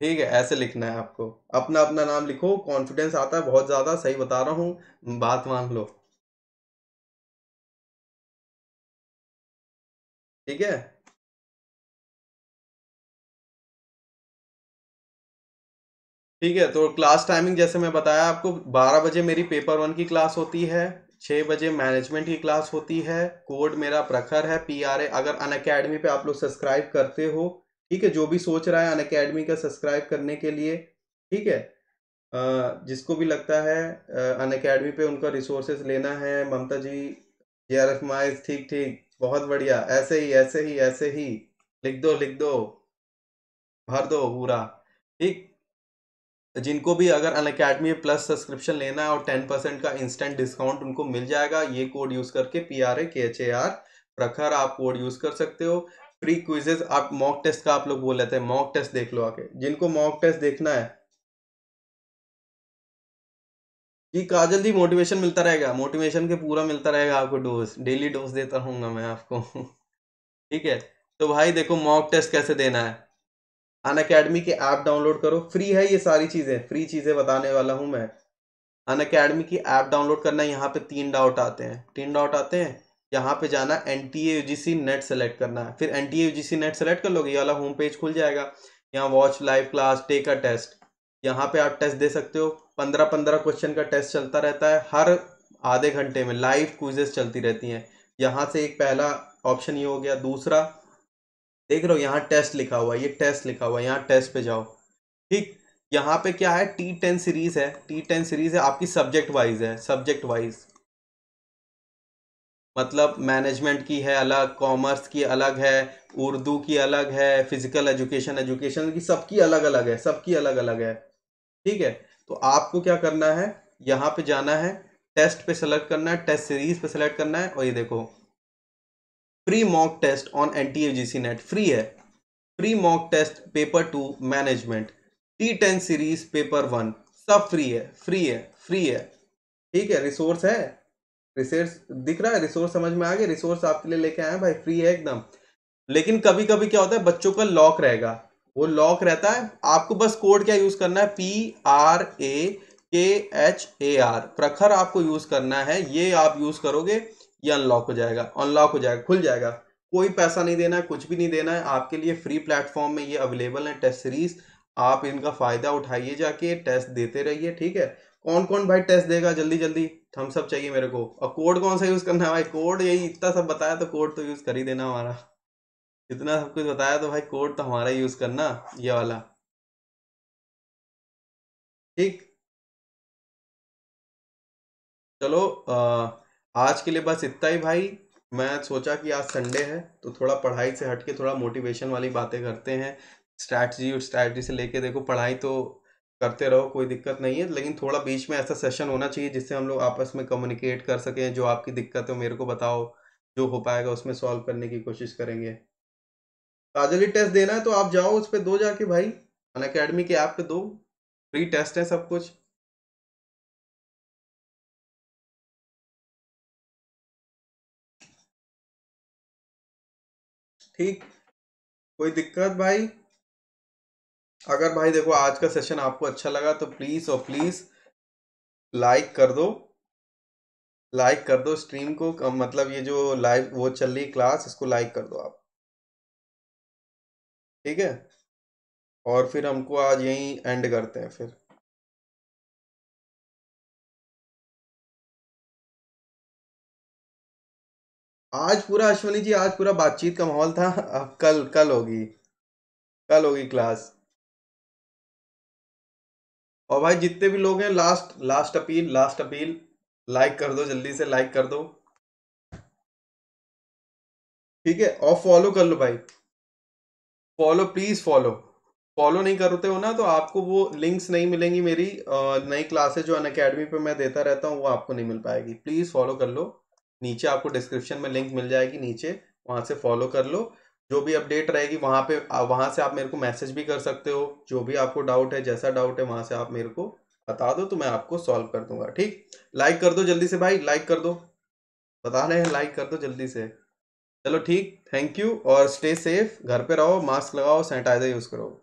ठीक है, ऐसे लिखना है आपको, अपना अपना नाम लिखो, कॉन्फिडेंस आता है बहुत ज्यादा, सही बता रहा हूँ, बात मान लो। ठीक है। ठीक है, तो क्लास टाइमिंग जैसे मैं बताया आपको, 12 बजे मेरी पेपर वन की क्लास होती है, 6 बजे मैनेजमेंट की क्लास होती है। कोड मेरा प्रखर है, PRA। अगर अन अकेडमी पे आप लोग सब्सक्राइब करते हो, ठीक है, जो भी सोच रहा है अन अकेडमी का सब्सक्राइब करने के लिए, ठीक है, जिसको भी लगता है अन अकेडमी पे उनका रिसोर्सेज लेना है, ममता जी, JRF माइज, ठीक ठीक, बहुत बढ़िया, ऐसे ही ऐसे ही ऐसे ही, लिख दो लिख दो, भर दो पूरा। ठीक। जिनको भी अगर अन अकेडमी प्लस सब्सक्रिप्शन लेना है और 10% का इंस्टेंट डिस्काउंट उनको मिल जाएगा, ये कोड यूज करके, PRAKHAR प्रखर, आप कोड यूज कर सकते हो। फ्री क्विजेस, आप मॉक टेस्ट का आप लोग बोल रहे थे, मॉक टेस्ट देख लो आके, जिनको मॉक टेस्ट देखना है। जी काजल जी, मोटिवेशन मिलता रहेगा, मोटिवेशन के पूरा मिलता रहेगा आपको, डोज डेली डोज देता रहूंगा मैं आपको। ठीक है। तो भाई देखो मॉक टेस्ट कैसे देना है। अन अकेडमी के ऐप डाउनलोड करो, फ्री है, ये सारी चीजें फ्री चीजें बताने वाला हूं मैं। अन अकेडमी की ऐप डाउनलोड करना है, यहाँ पे 3 डॉट आते हैं, 3 डॉट आते हैं, यहाँ पे जाना, NTA UGC नेट सेलेक्ट करना है, फिर NTA UGC नेट सेलेक्ट कर लोगे, ये वाला होम पेज खुल जाएगा। यहाँ watch live class, take a test, यहाँ पे आप टेस्ट दे सकते हो। 15-15 क्वेश्चन का टेस्ट चलता रहता है, हर आधे घंटे में लाइव क्विजेस चलती रहती हैं। यहाँ से एक पहला ऑप्शन ये हो गया। दूसरा, देख रहे हो यहाँ टेस्ट लिखा हुआ है, ये टेस्ट लिखा हुआ है, यहाँ टेस्ट पे जाओ। ठीक। यहाँ पे क्या है, T10 सीरीज है, T10 सीरीज है आपकी, सब्जेक्ट वाइज है, सब्जेक्ट वाइज, मतलब मैनेजमेंट की है अलग, कॉमर्स की अलग है, उर्दू की अलग है, फिजिकल एजुकेशन, एजुकेशन की, सबकी अलग अलग है, सबकी अलग अलग है। ठीक है। तो आपको क्या करना है, यहाँ पे जाना है, टेस्ट पे सेलेक्ट करना है, टेस्ट सीरीज पे सेलेक्ट करना है, और ये देखो, free mock test on NTA UGC NET, free है। Free mock test paper 2 management, T10 series paper 1, सब फ्री है, फ्री है, फ्री है। ठीक है, रिसोर्स है, रिसोर्स दिख रहा है, रिसोर्स समझ में आ गया, रिसोर्स आपके लिए लेके आए हैं भाई, फ्री है एकदम। लेकिन कभी कभी क्या होता है, बच्चों का लॉक रहेगा, वो लॉक रहता है, आपको बस कोड क्या यूज करना है, PRAKHAR प्रखर आपको यूज करना है, ये आप यूज करोगे, ये अनलॉक हो जाएगा, अनलॉक हो जाएगा, खुल जाएगा। कोई पैसा नहीं देना है, कुछ भी नहीं देना है, आपके लिए फ्री प्लेटफॉर्म में ये अवेलेबल है टेस्ट सीरीज। आप इनका फायदा उठाइए, जाके टेस्ट देते रहिए। ठीक है। कौन कौन भाई टेस्ट देगा, जल्दी जल्दी, थम्स अप चाहिए मेरे को। और कोड कौन सा यूज करना है भाई, कोड यही इतना सब बताया, तो कोड तो यूज कर ही देना हमारा, इतना सब कुछ बताया तो भाई कोड तो हमारा यूज करना, ये वाला। ठीक। चलो, आज के लिए बस इतना ही भाई। मैं सोचा कि आज संडे है, तो थोड़ा पढ़ाई से हटके थोड़ा मोटिवेशन वाली बातें करते हैं। स्ट्रैटेजी और स्ट्रैटेजी से लेके, देखो पढ़ाई तो करते रहो, कोई दिक्कत नहीं है, लेकिन थोड़ा बीच में ऐसा सेशन होना चाहिए जिससे हम लोग आपस में कम्युनिकेट कर सकें, जो आपकी दिक्कत है मेरे को बताओ, जो हो पाएगा उसमें सॉल्व करने की कोशिश करेंगे। काजली टेस्ट देना है तो आप जाओ उस पर दो जाके भाई, अन अकेडमी के ऐप पे दो, फ्री टेस्ट है सब कुछ। ठीक। कोई दिक्कत भाई। अगर भाई देखो आज का सेशन आपको अच्छा लगा तो प्लीज और प्लीज लाइक कर दो, लाइक कर दो स्ट्रीम को, मतलब ये जो लाइव वो चल रही क्लास, इसको लाइक कर दो आप। ठीक है। और फिर हमको आज यहीं एंड करते हैं फिर। आज पूरा अश्वनी जी, आज पूरा बातचीत का माहौल था, अब कल कल होगी, कल होगी क्लास। और भाई जितने भी लोग हैं, last last appeal, last appeal, like कर दो, जल्दी से लाइक कर दो। ठीक है, और फॉलो कर लो भाई, फॉलो प्लीज फॉलो। फॉलो नहीं करते हो ना तो आपको वो लिंक्स नहीं मिलेंगी, मेरी नई क्लासेस जो अन अकेडमी पे मैं देता रहता हूँ वो आपको नहीं मिल पाएगी। प्लीज फॉलो कर लो, नीचे आपको डिस्क्रिप्शन में लिंक मिल जाएगी नीचे, वहां से फॉलो कर लो। जो भी अपडेट रहेगी वहां पे, वहां से आप मेरे को मैसेज भी कर सकते हो, जो भी आपको डाउट है, जैसा डाउट है वहां से आप मेरे को बता दो, तो मैं आपको सॉल्व कर दूंगा। ठीक। लाइक कर दो जल्दी से भाई, लाइक कर दो, बता रहे हैं, लाइक कर दो जल्दी से। चलो ठीक, थैंक यू, और स्टे सेफ, घर पे रहो, मास्क लगाओ, सैनिटाइजर यूज करो।